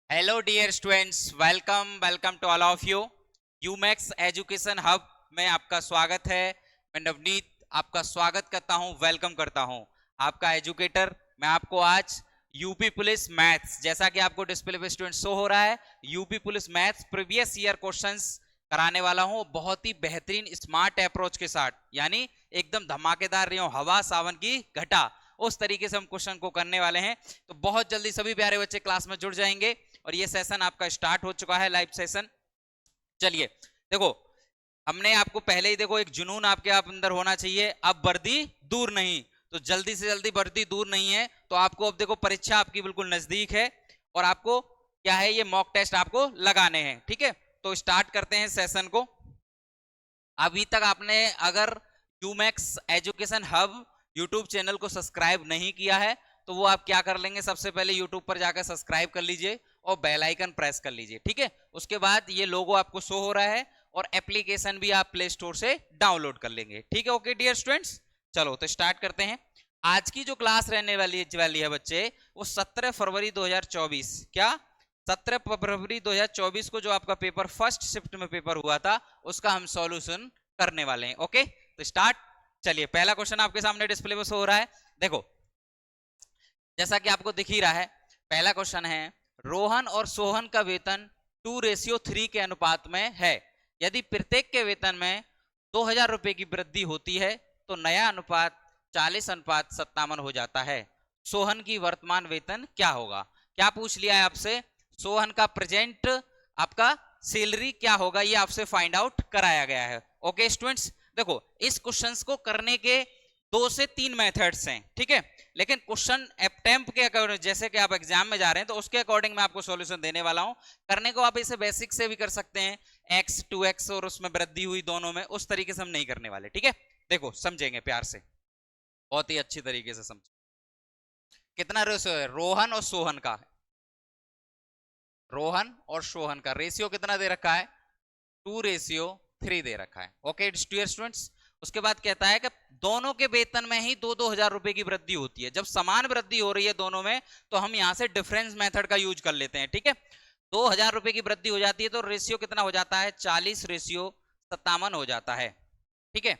Hello dear students, welcome to all of you. Umax education hub में आपका स्वागत है। मैं नवनीत आपका स्वागत करता हूं, वेलकम करता हूं, आपका एजुकेटर। मैं आपको आज यूपी पुलिस मैथ्स, जैसा कि आपको डिस्प्ले पे स्टूडेंट शो हो रहा है, UP police maths previous year questions कराने वाला हूं, बहुत ही बेहतरीन स्मार्ट अप्रोच के साथ, यानी एकदम धमाकेदार रही हो हवा सावन की घटा, उस तरीके से हम क्वेश्चन को करने वाले हैं। तो बहुत जल्दी सभी प्यारे बच्चे क्लास में जुड़ जाएंगे और ये सेशन आपका स्टार्ट हो चुका है, लाइव सेशन। चलिए देखो, हमने आपको पहले ही देखो एक जुनून आपके आप अंदर होना चाहिए, अब वर्दी दूर नहीं, तो जल्दी से जल्दी वर्दी दूर नहीं है तो आपको अब देखो परीक्षा आपकी बिल्कुल नजदीक है और आपको क्या है, ये मॉक टेस्ट आपको लगाने हैं। ठीक है, तो स्टार्ट करते हैं सेशन को। अभी तक आपने अगर यूमैक्स एजुकेशन हब यूट्यूब चैनल को सब्सक्राइब नहीं किया है तो वो आप क्या कर लेंगे, सबसे पहले यूट्यूब पर जाकर सब्सक्राइब कर लीजिए और बेल आइकन प्रेस कर लीजिए। ठीक है, उसके बाद ये लोगो आपको शो हो रहा है और एप्लीकेशन भी आप प्ले स्टोर से डाउनलोड कर लेंगे। ठीक है, ओके डियर स्टूडेंट्स, चलो तो स्टार्ट करते हैं। आज की जो क्लास रहने वाली है बच्चे, वो 17 फरवरी 2024, क्या 17 फरवरी 2024 को जो आपका पेपर फर्स्ट शिफ्ट में पेपर हुआ था उसका हम सॉल्यूशन करने वाले हैं। ओके, तो स्टार्ट। चलिए, पहला क्वेश्चन आपके सामने डिस्प्ले पे शो हो रहा है, देखो जैसा कि आपको दिख ही रहा है। पहला क्वेश्चन है, रोहन और सोहन का वेतन 2:3 के अनुपात में है। यदि प्रत्येक के वेतन में 2000 रुपए की वृद्धि होती है तो नया अनुपात 40:57 हो जाता है। सोहन की वर्तमान वेतन क्या होगा? क्या पूछ लिया है आपसे? सोहन का प्रेजेंट आपका सैलरी क्या होगा, ये आपसे फाइंड आउट कराया गया है। ओके स्टूडेंट्स, देखो इस क्वेश्चंस को करने के 2 से 3 मेथड्स हैं। ठीक है, लेकिन क्वेश्चन अटेम्प्ट के अकॉर्डिंग, जैसे कि आप एग्जाम में जा रहे हैं तो उसके अकॉर्डिंग मैं आपको सॉल्यूशन देने वाला हूं। करने को आप इसे बेसिक से भी कर सकते हैं, x 2x और उसमें वृद्धि हुई दोनों में, उस तरीके से हम नहीं करने वाले। ठीक है, देखो समझेंगे प्यार से, बहुत ही अच्छी तरीके से समझ। कितना रेशियो है रोहन और सोहन का? रोहन और सोहन का रेशियो कितना दे रखा है? 2:3 दे रखा है। ओके डियर स्टूडेंट्स, उसके बाद कहता है कि दोनों के वेतन में ही 2-2 हजार रुपए की वृद्धि होती है। जब समान वृद्धि हो रही है दोनों में तो हम यहां से डिफरेंस मेथड का यूज कर लेते हैं। ठीक है, 2000 रुपए की वृद्धि हो जाती है तो रेशियो कितना हो जाता है? 40:57 हो जाता है। ठीक है,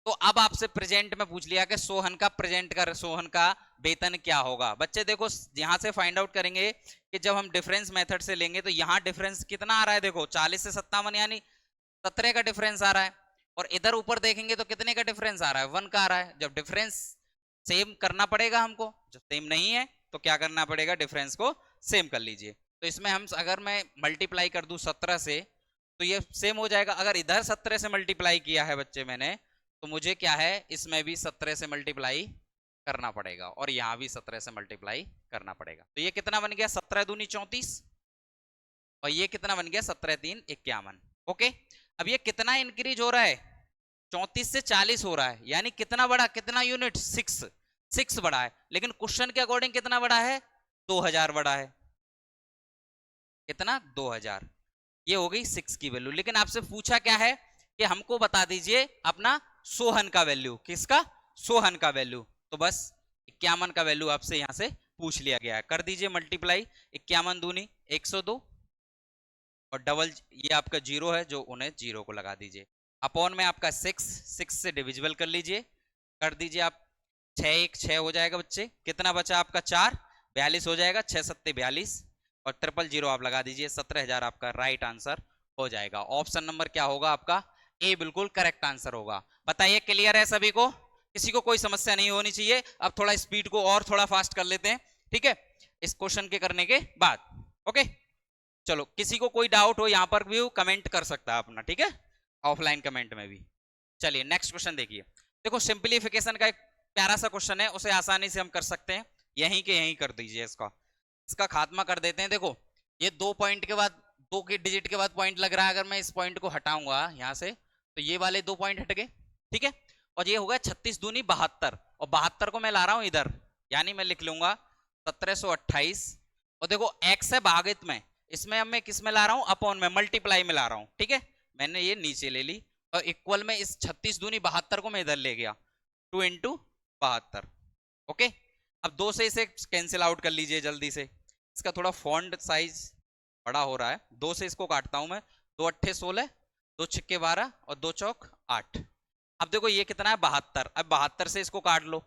तो अब आपसे प्रेजेंट में पूछ लिया कि सोहन का प्रेजेंट का सोहन का वेतन क्या होगा। बच्चे देखो यहां से फाइंड आउट करेंगे कि जब हम डिफरेंस मेथड से लेंगे तो यहां डिफरेंस कितना आ रहा है, देखो 40 से 57 यानी 17 का डिफरेंस आ रहा है, और इधर ऊपर देखेंगे तो कितने का डिफरेंस आ रहा है? 1 का आ रहा है। जब डिफरेंस सेम करना पड़ेगा हमको, जब सेम नहीं है तो क्या करना पड़ेगा? डिफरेंस को सेम कर लीजिए। तो इसमें हम अगर मैं मल्टीप्लाई कर दूं 17 से तो ये सेम हो जाएगा। अगर इधर 17 से मल्टीप्लाई किया है बच्चे मैंने, तो मुझे क्या है, इसमें भी 17 से मल्टीप्लाई करना पड़ेगा और यहां भी 17 से मल्टीप्लाई करना पड़ेगा। तो ये कितना बन गया? 17 दूनी 34, और ये कितना बन गया? 17 3 51। ओके, अब ये कितना इंक्रीज हो रहा है? 34 से 40 हो रहा है, यानी कितना बड़ा, कितना यूनिट? 6 बड़ा है। लेकिन क्वेश्चन के अकॉर्डिंग कितना बड़ा है? 2000 बड़ा है। कितना? 2000। ये हो गई 6 की वैल्यू। लेकिन आपसे पूछा क्या है कि हमको बता दीजिए अपना सोहन का वैल्यू। किसका? सोहन का वैल्यू। तो बस 51 का वैल्यू आपसे यहां से पूछ लिया गया है। कर दीजिए मल्टीप्लाई, 51 दूनी 102, और डबल ये आपका जीरो है जो उन्हें जीरो को लगा दीजिए। अपॉन में आपका 6 से डिविजिबल कर लीजिए, कर दीजिए आप 6 हो जाएगा बच्चे। कितना बचा आपका? 4, 42 हो जाएगा। 6 7 42 और 000 आप लगा दीजिए, 17,000 आपका राइट आंसर हो जाएगा। ऑप्शन नंबर क्या होगा आपका? ए बिल्कुल करेक्ट आंसर होगा। बताइए, क्लियर है सभी को? किसी को कोई समस्या नहीं होनी चाहिए। अब थोड़ा स्पीड को और थोड़ा फास्ट कर लेते हैं, ठीक है, इस क्वेश्चन के करने के बाद। ओके, चलो किसी को कोई डाउट हो यहां पर भी कमेंट कर सकता है अपना, ठीक है, ऑफलाइन कमेंट में भी। चलिए नेक्स्ट क्वेश्चन देखिए। देखो सिंपलीफिकेशन का एक प्यारा सा क्वेश्चन है, उसे आसानी से हम कर सकते हैं। यहीं के यहीं कर दीजिए, इसका इसका खात्मा कर देते हैं। देखो ये 2 पॉइंट के बाद, 2 के डिजिट के बाद पॉइंट लग रहा है, अगर मैं इस पॉइंट को हटाऊंगा यहां से तो ये वाले 2 पॉइंट हट गए। ठीक है, और ये होगा 36 दूनी 72, और 72 को मैं ला रहा हूं इधर, यानी मैं लिख लूंगा 1728। और देखो एक्स है भागित में, इसमें अब मैं किस में ला रहा हूं? अपॉन में, मल्टीप्लाई में ला रहा हूं। ठीक है, मैंने ये नीचे ले ली और इक्वल में इस 36 दूनी 72 को मैं इधर ले गया, 2 इंटू 72। ओके, अब 2 से इसे कैंसिल आउट कर लीजिए जल्दी से। इसका थोड़ा फॉन्ट साइज बड़ा हो रहा है। 2 से इसको काटता हूं मैं, 2 अट्ठे 16, 2 छिक्के 12 और 2 चौक 8। अब देखो ये कितना है 72। अब 72 से इसको काट लो,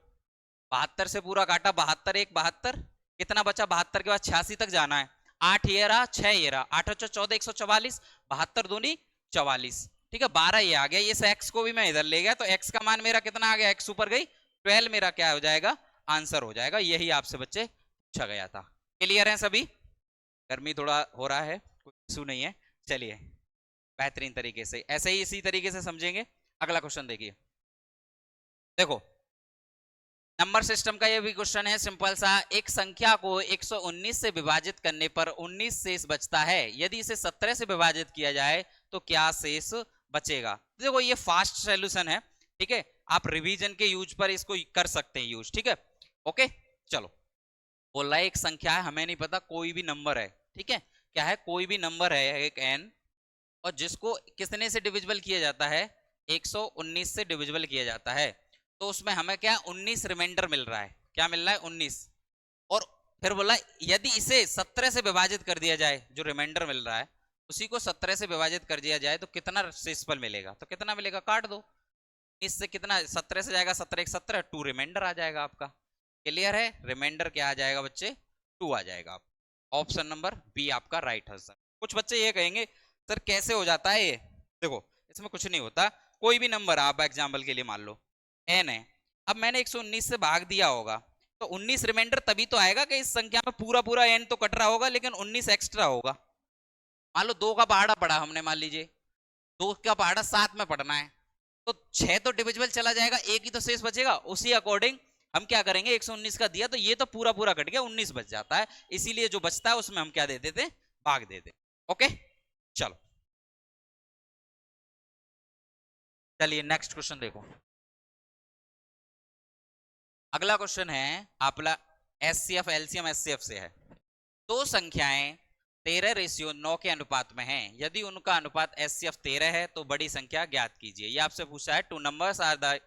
72 से पूरा काटा, 72 1 72, कितना बचा 72 के बाद 86 तक जाना है। 8 ये रहा, 6 ये रहा, 8 और 14 144, 72 दूनी 44। ठीक है 12 ये आ गया, ये एक्स को भी मैं इधर ले गया तो एक्स का मान मेरा कितना आ गया, एक्स ऊपर गई 12 मेरा क्या हो जाएगा, आंसर हो जाएगा। यही आपसे बच्चे पूछा गया था। क्लियर है सभी? गर्मी थोड़ा हो रहा है, कोई इशू नहीं है। चलिए बेहतरीन तरीके से ऐसे ही इसी तरीके से समझेंगे। अगला क्वेश्चन देखिए, देखो नंबर सिस्टम का ये भी क्वेश्चन है सिंपल सा। एक संख्या को 119 से विभाजित करने पर 19 शेष बचता है, यदि इसे 17 से विभाजित किया जाए तो क्या शेष बचेगा। देखो ये फास्ट सॉल्यूशन है, ठीक है, आप रिवीजन के यूज पर इसको कर सकते हैं यूज, ठीक है। ओके चलो, बोल रहा है एक संख्या है, हमें नहीं पता, कोई भी नंबर है, ठीक है, क्या है, कोई भी नंबर है एक n, और जिसको कितने से डिविजिबल किया जाता है, 119 से डिविजिबल किया जाता है, तो उसमें हमें क्या 19 रिमाइंडर मिल रहा है, क्या मिल रहा है 19। और फिर बोला यदि इसे 17 से विभाजित कर दिया जाए, जो रिमाइंडर मिल रहा है उसी को 17 से विभाजित कर दिया जाए तो कितना शेषफल मिलेगा, तो कितना मिलेगा, काट दो, इससे कितना 17 से जाएगा, 17 1 17, 2 रिमाइंडर आ जाएगा आपका। क्लियर है, रिमाइंडर क्या आ जाएगा बच्चे, 2 आ जाएगा। ऑप्शन नंबर बी आपका राइट आंसर। कुछ बच्चे ये कहेंगे सर कैसे हो जाता है ये, देखो इसमें कुछ नहीं होता, कोई भी नंबर आप एग्जाम्पल के लिए मान लो n है, अब मैंने 119 से भाग दिया होगा तो 19 रिमाइंडर तभी तो आएगा कि इस संख्या में पूरा पूरा n तो कट रहा होगा लेकिन 19 एक्स्ट्रा होगा। मान लो 2 का पहाड़ा पढ़ा हमने, मान लीजिए 2 का पहाड़ा 7 में पढ़ना है तो 6 तो डिविजिबल चला जाएगा, एक ही तो शेष बचेगा, उसी अकॉर्डिंग हम क्या करेंगे, 119 का दिया तो ये तो पूरा पूरा कट गया, 19 बच जाता है, इसीलिए जो बचता है उसमें हम क्या दे देते, भाग देते। ओके चलो चलिए नेक्स्ट क्वेश्चन देखो। अगला क्वेश्चन है आपला एचसीएफ एलसीएम एचसीएफ से है। दो संख्याएं 13:9 के अनुपात में हैं, यदि उनका अनुपात एचसीएफ 13 है तो बड़ी संख्या ज्ञात कीजिए। ये आपसे पूछा है, two numbers are the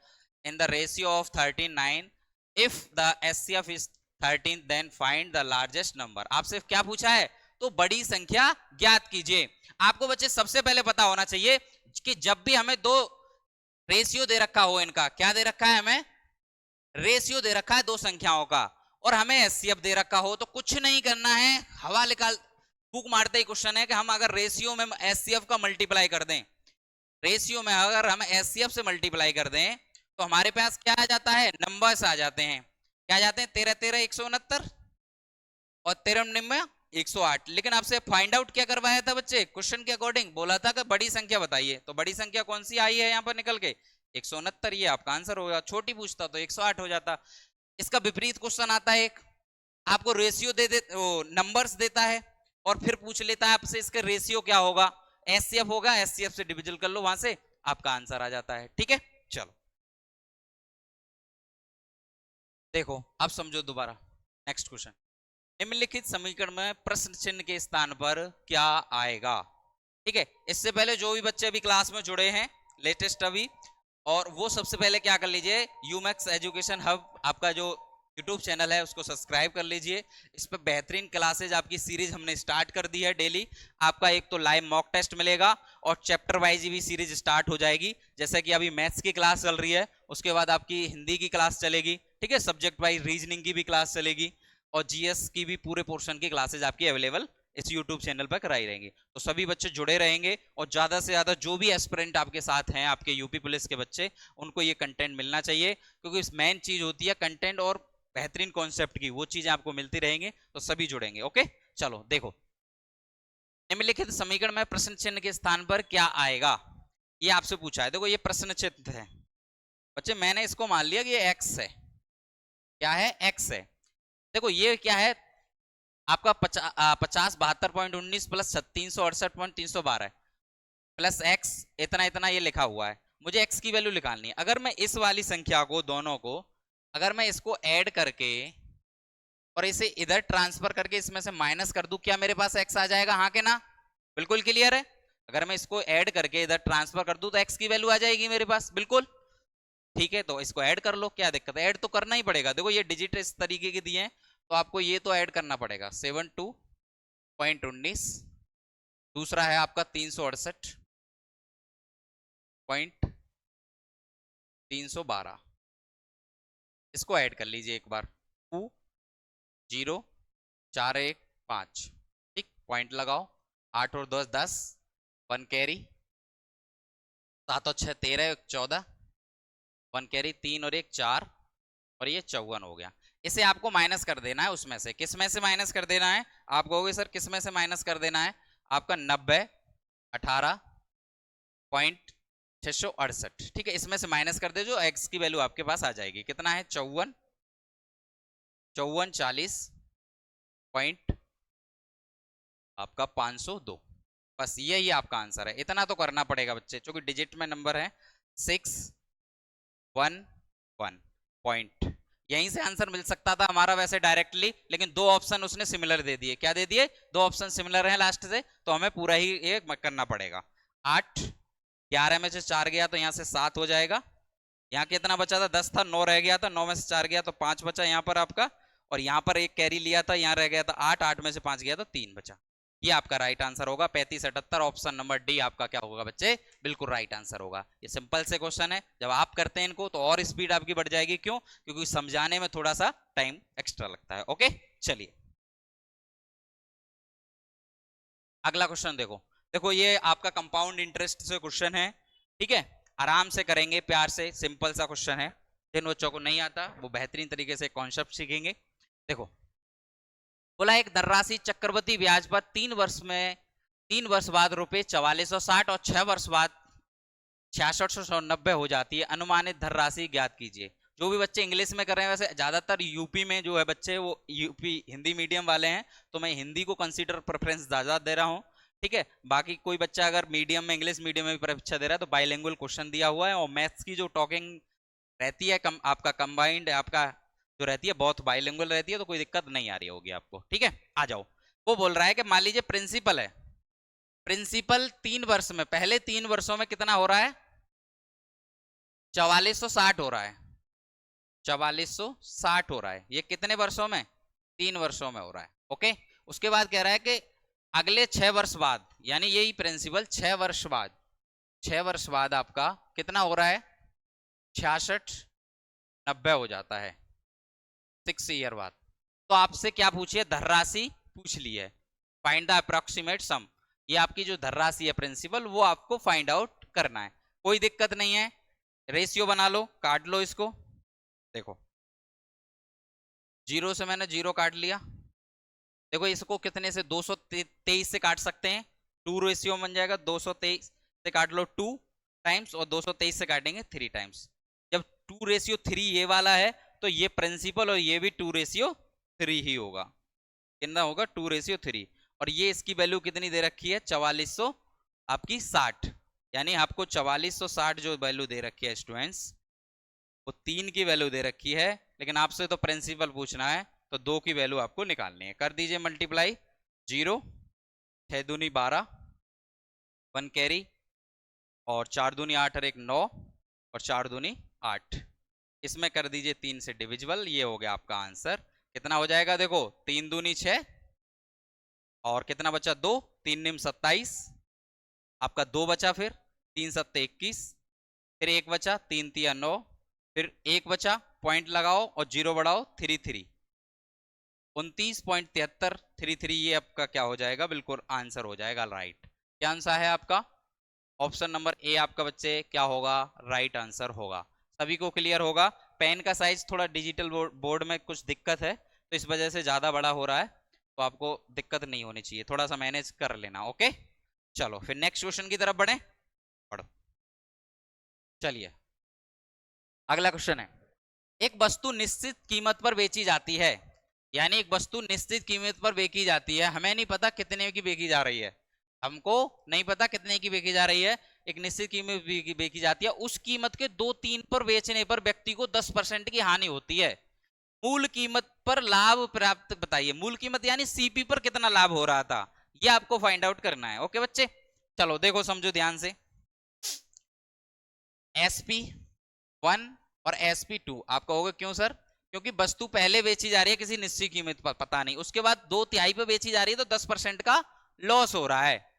in the ratio of 13:9, if the HCF is 13 then find the largest number. आपसे क्या पूछा है, तो बड़ी संख्या ज्ञात कीजिए। आपको बच्चे सबसे पहले पता होना चाहिए कि जब भी हमें दो रेशियो दे रखा हो, इनका क्या दे रखा है, हमें रेशियो दे रखा है दो संख्याओं का, और हमें एचसीएफ दे रखा हो तो कुछ नहीं करना है, हवा निकाल फूक मारते ही क्वेश्चन है कि हम अगर रेशियो में एचसीएफ का मल्टीप्लाई कर दें, रेशियो में अगर हम एचसीएफ से मल्टीप्लाई कर दें तो हमारे पास क्या आ जाता है, नंबर्स आ जाते हैं। क्या आ जाते हैं, 13 13 169 और 13 108। लेकिन आपसे फाइंड आउट क्या करवाया था बच्चे, क्वेश्चन के अकॉर्डिंग बोला था कि बड़ी संख्या बताइए, तो बड़ी संख्या कौन सी आई है यहाँ पर निकल के, 169, ये आपका आंसर होगा। छोटी पूछता तो 108 हो जाता। इसका विपरीत क्वेश्चन आता है, एक आपको रेशियो दे नंबर्स देता है और फिर पूछ लेता है आपसे इसका रेशियो क्या होगा, एचसीएफ होगा, एचसीएफ से डिविजन कर लो, वहां से आपका आंसर आ जाता है। ठीक है चलो देखो अब समझो दोबारा नेक्स्ट क्वेश्चन। निम्नलिखित समीकरण में प्रश्न चिन्ह के स्थान पर क्या आएगा। ठीक है, इससे पहले जो भी बच्चे अभी क्लास में जुड़े हैं लेटेस्ट अभी, और वो सबसे पहले क्या कर लीजिए, यूमैक्स एजुकेशन हब आपका जो यूट्यूब चैनल है उसको सब्सक्राइब कर लीजिए। इस पर बेहतरीन क्लासेज आपकी सीरीज हमने स्टार्ट कर दी है। डेली आपका एक तो लाइव मॉक टेस्ट मिलेगा और चैप्टर वाइज भी सीरीज स्टार्ट हो जाएगी। जैसे कि अभी मैथ्स की क्लास चल रही है, उसके बाद आपकी हिंदी की क्लास चलेगी, ठीक है, सब्जेक्ट वाइज रीजनिंग की भी क्लास चलेगी, और जीएस की भी पूरे पोर्शन की क्लासेज आपकी अवेलेबल इस यूट्यूब चैनल पर कराई रहेंगी। तो सभी बच्चे जुड़े रहेंगे और ज्यादा से ज्यादा जो भी एस्पिरेंट आपके साथ हैं, आपके यूपी पुलिस के बच्चे, उनको ये कंटेंट मिलना चाहिए, क्योंकि इस मेन चीज होती है कंटेंट और बेहतरीन कॉन्सेप्ट की, वो चीजें आपको मिलती रहेंगे तो सभी जुड़ेंगे। ओके चलो देखो, निम्नलिखित समीकरण में प्रश्न चिन्ह के स्थान पर क्या आएगा, ये आपसे पूछा है। देखो ये प्रश्न चिन्ह है बच्चे, मैंने इसको मान लिया कि ये एक्स है, क्या है, एक्स है। देखो ये क्या है आपका 50 72.19 प्लस 368.312 प्लस एक्स इतना इतना ये लिखा हुआ है, मुझे एक्स की वैल्यू निकालनी है। अगर मैं इस वाली संख्या को दोनों को अगर मैं इसको ऐड करके और इसे इधर ट्रांसफर करके इसमें से माइनस कर दूं, क्या मेरे पास एक्स आ जाएगा, हाँ के ना, बिल्कुल क्लियर है। अगर मैं इसको ऐड करके इधर ट्रांसफर कर दूं तो एक्स की वैल्यू आ जाएगी मेरे पास, बिल्कुल ठीक है। तो इसको ऐड कर लो, क्या दिक्कत है, ऐड तो करना ही पड़ेगा। देखो ये डिजिट इस तरीके के दिए हैं तो आपको ये तो ऐड करना पड़ेगा 72.19, दूसरा है आपका 368.312, इसको ऐड कर लीजिए एक बार, 20415, ठीक, पॉइंट लगाओ, 8 और 10 10, 1 कैरी, 7 और 6 13, 14, 1 कैरी, 3 और 1 4, और ये 54 हो गया। इसे आपको माइनस कर देना है उसमें से, किस में से माइनस कर देना है? आप कहोगे सर किस में से माइनस कर देना है? आपका 90 18.668, ठीक है, इसमें से माइनस कर दे, जो एक्स की वैल्यू आपके पास आ जाएगी, कितना है? 54 40 पॉइंट आपका 502, बस यही आपका आंसर है। इतना तो करना पड़ेगा बच्चे, क्योंकि डिजिट में नंबर है 611 पॉइंट, यहीं से आंसर मिल सकता था हमारा वैसे डायरेक्टली, लेकिन दो ऑप्शन उसने सिमिलर दे दिए। क्या दे दिए? दो ऑप्शन सिमिलर हैं लास्ट से, तो हमें पूरा ही ये करना पड़ेगा। 8 11 में से 4 गया तो यहाँ से 7 हो जाएगा, यहाँ कितना बचा था? 10 था, 9 रह गया था, 9 में से 4 गया तो 5 बचा यहाँ पर आपका, और यहाँ पर एक कैरी लिया था, यहाँ रह गया था 8, 8 में से 5 गया तो 3 बचा। ये आपका राइट आंसर होगा 3578, ऑप्शन नंबर डी आपका क्या होगा बच्चे? बिल्कुल राइट आंसर होगा। ये सिंपल से क्वेश्चन है, जब आप करते हैं इनको तो और स्पीड आपकी बढ़ जाएगी। क्यों? क्योंकि समझाने में थोड़ा सा टाइम एक्स्ट्रा लगता है। ओके, चलिए अगला क्वेश्चन देखो। देखो ये आपका कंपाउंड इंटरेस्ट से क्वेश्चन है, ठीक है, आराम से करेंगे, प्यार से, सिंपल सा क्वेश्चन है। जिन बच्चों को नहीं आता वो बेहतरीन तरीके से कॉन्सेप्ट सीखेंगे। देखो बोला एक धनराशि चक्रवृद्धि ब्याज पर 3 वर्ष बाद रुपए 4460 और 6 वर्ष बाद 6690 हो जाती है, अनुमानित धनराशि ज्ञात कीजिए। जो भी बच्चे इंग्लिश में कर रहे हैं, वैसे ज्यादातर यूपी में जो है बच्चे वो यूपी हिंदी मीडियम वाले हैं, तो मैं हिंदी को कंसीडर प्रेफरेंस ज्यादा दे रहा हूँ, ठीक है। बाकी कोई बच्चा अगर मीडियम में इंग्लिश मीडियम में भी परीक्षा दे रहा है तो बाइलिंगुअल क्वेश्चन दिया हुआ है, और मैथ्स की जो टॉकिंग रहती है आपका कंबाइंड आपका जो रहती है बहुत बाइलिंगुअल रहती है, तो कोई दिक्कत नहीं आ रही होगी आपको, ठीक है। आ जाओ, वो बोल रहा है कि मान लीजिए प्रिंसिपल है, प्रिंसिपल 3 वर्ष में, पहले 3 वर्षों में कितना हो रहा है? 4460 हो रहा है, 4460 हो रहा है। ये कितने वर्षों में? 3 वर्षों में हो रहा है। ओके, उसके बाद कह रहा है कि अगले 6 वर्ष बाद, यानी यही प्रिंसिपल 6 वर्ष बाद, 6 वर्ष बाद आपका कितना हो रहा है? 6690 हो जाता है 6 ईयर बाद। तो आपसे क्या पूछिए? धनराशि पूछ ली है, फाइंड द अप्रोक्सीमेट सम। ये आपकी जो धनराशि है प्रिंसिपल, वो आपको फाइंड आउट करना है, कोई दिक्कत नहीं है। रेशियो बना लो, काट लो इसको, देखो 0 से मैंने 0 काट लिया। देखो इसको कितने से? 223 से काट सकते हैं, 2 रेशियो बन जाएगा, 223 से काट लो 2 टाइम्स, और 223 से काटेंगे 3 टाइम्स। जब 2:3 ये वाला है तो ये प्रिंसिपल और ये भी 2:3 ही होगा। कितना होगा? 2:3। और ये इसकी वैल्यू कितनी दे रखी है? 4400 आपकी 60, यानी आपको 4460 जो वैल्यू दे रखी है स्टूडेंट्स, वो 3 की वैल्यू दे रखी है, लेकिन आपसे तो प्रिंसिपल पूछना है, तो 2 की वैल्यू आपको निकालनी है। कर दीजिए मल्टीप्लाई, 0 6 दूनी 12, 1 कैरी, और 4 दूनी 8 और 1 9, और 4 दूनी 8, इसमें कर दीजिए 3 से डिविजिबल, ये हो गया आपका आंसर। कितना हो जाएगा? देखो 3 दूनी 6, और कितना बचा? 2, 3 निम 27, आपका 2 बचा, फिर 3 सत्ते 21, फिर 1 बचा, 3 तिया 9, फिर 1 बचा, पॉइंट लगाओ और 0 बढ़ाओ, 33, 29.73, 33, ये आपका क्या हो जाएगा? बिल्कुल आंसर हो जाएगा राइट। क्या आंसर है आपका? ऑप्शन नंबर ए आपका बच्चे क्या होगा? राइट आंसर होगा। सभी को क्लियर होगा? पेन का साइज थोड़ा डिजिटल बोर्ड में कुछ दिक्कत है, तो इस वजह से ज्यादा बड़ा हो रहा है, तो आपको दिक्कत नहीं होनी चाहिए, थोड़ा सा मैनेज कर लेना। ओके, चलो फिर नेक्स्ट क्वेश्चन की तरफ बढ़े, पढ़ो। चलिए अगला क्वेश्चन है, एक वस्तु निश्चित कीमत पर बेची जाती है, यानी एक वस्तु निश्चित कीमत पर बेची जाती है, हमें नहीं पता कितने की बेची जा रही है, हमको नहीं पता कितने की बेची जा रही है, एक निश्चित कीमत बेची जाती है, उस कीमत के 2-3 पर बेचने पर व्यक्ति को 10% की हानि होती है। मूल कीमत पर लाभ प्राप्त बताइए। मूल कीमत यानी सीपी पर कितना लाभ हो रहा था, ये आपको फाइंड आउट करना है। ओके बच्चे, चलो देखो समझो ध्यान से। SP1 और SP2 आप कहोगे क्यों सर? क्योंकि वस्तु पहले बेची जा रही है किसी निश्चित कीमत पर, पता नहीं, उसके बाद 2/3 पे बेची जा रही है तो 10% का लॉस हो रहा है।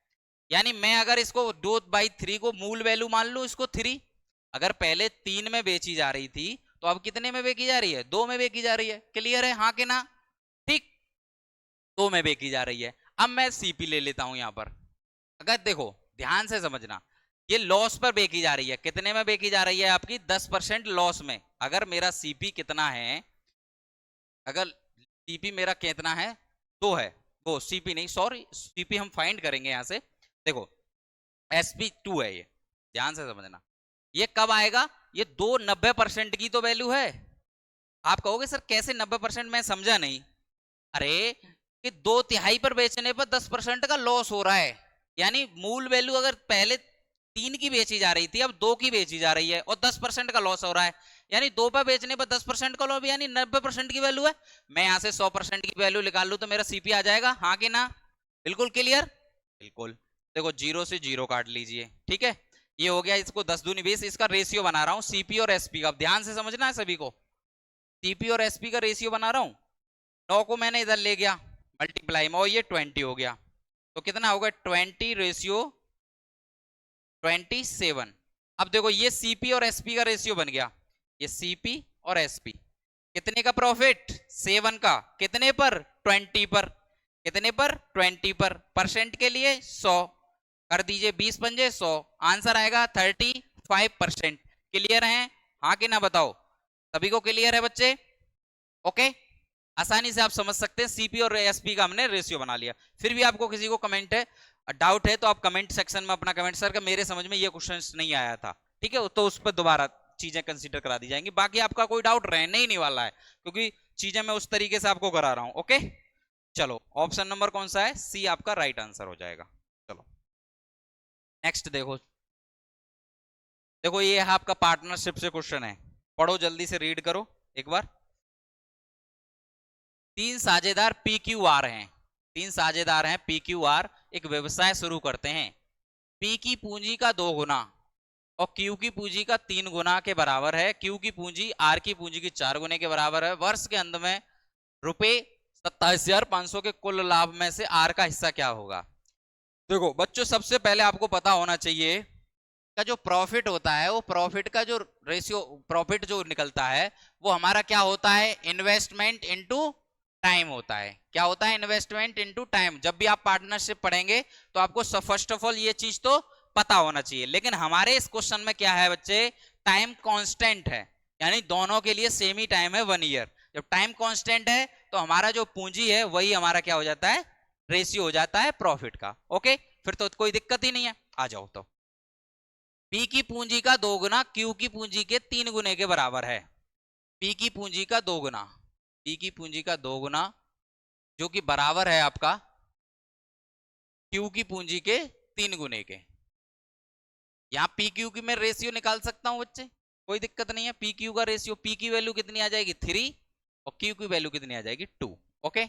यानी मैं अगर इसको 2/3 को मूल वैल्यू मान लू, इसको 3, अगर पहले 3 में बेची जा रही थी तो अब कितने में बेची जा रही है? 2 में बेची जा रही है। क्लियर है, हाँ कि ना? ठीक, 2 में बेची जा रही है। अब मैं सीपी ले लेता हूं यहां पर। अगर देखो ध्यान से समझना, ये लॉस पर बेची जा रही है। कितने में बेची जा रही है? आपकी 10% लॉस में। अगर मेरा सीपी कितना है, अगर सीपी मेरा कितना है? 2 है। वो सीपी नहीं, सॉरी, सीपी हम फाइंड करेंगे यहां से। देखो SP2 है ये, ध्यान से समझना। ये कब आएगा? ये 90% की तो वैल्यू है। आप कहोगे सर कैसे 90%? मैं समझा नहीं। अरे कि 2/3 पर बेचने पर 10% का लॉस हो रहा है। यानी मूल वैल्यू अगर पहले 3 की बेची जा रही थी, अब 2 की बेची जा रही है और 10% का लॉस हो रहा है। यानी 2 पर बेचने पर 10% का लॉस, यानी 90% की वैल्यू है। मैं यहां से 100% की वैल्यू निकाल लू तो मेरा सीपी आ जाएगा, हाँ कि ना? बिल्कुल क्लियर, बिल्कुल। देखो 0 से 0 काट लीजिए, ठीक है। ये हो गया, इसको 10 दूनी 20, इसका रेशियो बना रहा हूं सीपी और एसपी का। अब ध्यान से समझना है सभी को, सीपी और एसपी का रेशियो बना रहा हूं। 9 को मैंने इधर ले गया मल्टीप्लाई में, और ये 20 हो गया, तो कितना होगा? 20/27। अब देखो ये सीपी और एसपी का रेशियो बन गया। ये सीपी और एसपी, कितने का प्रॉफिट? 7 का। कितने पर? 20 पर। कितने पर? 20 पर। परसेंट के लिए 100 कर दीजिए, 20 पंजे 100, आंसर आएगा 35%। क्लियर है, हाँ कि ना? बताओ, सभी को क्लियर है बच्चे? ओके, आसानी से आप समझ सकते हैं। सीपी और एसपी का हमने रेशियो बना लिया। फिर भी आपको किसी को कमेंट है, डाउट है, तो आप कमेंट सेक्शन में अपना कमेंट, सर का मेरे समझ में ये क्वेश्चन नहीं आया था, ठीक है, तो उस पर दोबारा चीजें कंसीडर करा दी जाएंगी। बाकी आपका कोई डाउट रहने ही नहीं वाला है, क्योंकि चीजें मैं उस तरीके से आपको करा रहा हूं। ओके, चलो ऑप्शन नंबर कौन सा है? सी आपका राइट आंसर हो जाएगा। चलो नेक्स्ट देखो। देखो ये है आपका पार्टनरशिप से क्वेश्चन है, पढ़ो जल्दी से, रीड करो एक बार। 3 साझेदार PQR हैं, 3 साझेदार हैं PQR, एक व्यवसाय शुरू करते हैं। P की पूंजी का 2 गुना और Q की पूंजी का 3 गुना के बराबर है। Q की पूंजी R की पूंजी की 4 गुने के बराबर है। वर्ष के अंत में रुपए 27,500 के कुल लाभ में से R का हिस्सा क्या होगा? देखो बच्चों, सबसे पहले आपको पता होना चाहिए का जो प्रॉफिट होता है, वो प्रॉफिट का जो रेशियो, प्रॉफिट जो निकलता है, वो हमारा क्या होता है? इन्वेस्टमेंट इनटू टाइम होता है। क्या होता है? Investment into time. जब भी आप पार्टनरशिप पढ़ेंगे तो आपको फर्स्ट ऑफ ऑल ये चीज तो पता होना चाहिए। लेकिन हमारे इस क्वेश्चन में क्या है बच्चे? टाइम कांस्टेंट है, यानी दोनों के लिए सेम ही टाइम है, 1 ईयर। जब टाइम कांस्टेंट है तो हमारा जो पूंजी है वही हमारा क्या हो जाता है? रेशियो हो जाता है प्रॉफिट का। ओके, फिर तो कोई दिक्कत ही नहीं है। आ जाओ, तो P की पूंजी का 2 गुना Q की पूंजी के 3 गुने के बराबर है। P की पूंजी का 2 गुना, P की पूंजी का 2 गुना, जो कि बराबर है आपका Q की पूंजी के 3 गुने के। यहां PQ की मैं रेशियो निकाल सकता हूं बच्चे, कोई दिक्कत नहीं है। PQ का रेशियो, P की वैल्यू कितनी आ जाएगी? 3, और Q की वैल्यू कितनी आ जाएगी? 2। ओके,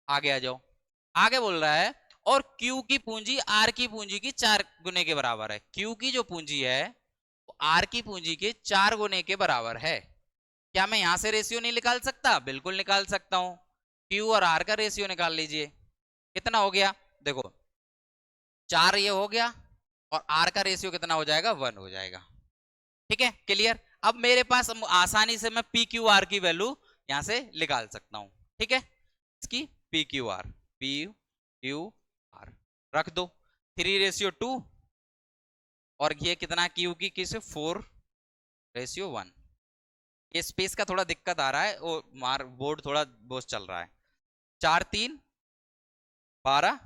आगे आ जाओ। आगे बोल रहा है और Q की पूंजी R की पूंजी की 4 गुने के बराबर है। Q की जो पूंजी है वो R की पूंजी के 4 गुने के बराबर है। क्या मैं यहां से रेशियो नहीं निकाल सकता? बिल्कुल निकाल सकता हूं। Q और R का रेशियो निकाल लीजिए, कितना हो गया? देखो 4 ये हो गया, और R का रेशियो कितना हो जाएगा? 1 हो जाएगा। ठीक है, क्लियर। अब मेरे पास आसानी से मैं PQR की वैल्यू यहां से निकाल सकता हूं। ठीक है, इसकी PQR रख दो, 3:2, और ये कितना? Q की किस 4:1। ये स्पेस का थोड़ा दिक्कत आ रहा है, वो बोर्ड थोड़ा बोझ चल रहा है। 4 3 12,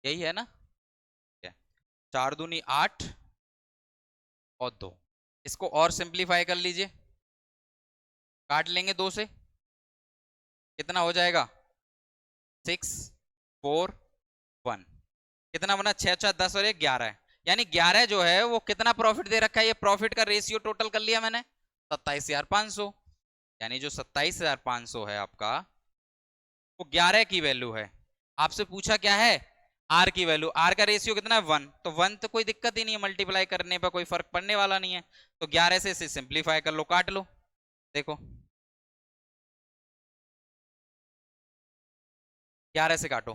यही है ना? 4 दूनी 8 और 2, इसको और सिंप्लीफाई कर लीजिए, काट लेंगे 2 से, कितना हो जाएगा? 6 4 1, कितना बना? 6 4 10 और 1 11 है। यानी 11 जो है वो कितना प्रॉफिट दे रखा है? ये प्रॉफिट का रेशियो टोटल कर लिया मैंने, 27,500। यानी जो 27,500 है आपका, वो 11 की वैल्यू है। आपसे पूछा क्या है? आर की वैल्यू। आर का रेशियो कितना है? 1, तो 1 तो कोई दिक्कत ही नहीं है, मल्टीप्लाई करने पर कोई फर्क पड़ने वाला नहीं है। तो 11 से इसे सिंप्लीफाई कर लो, काट लो, देखो 11 से काटो,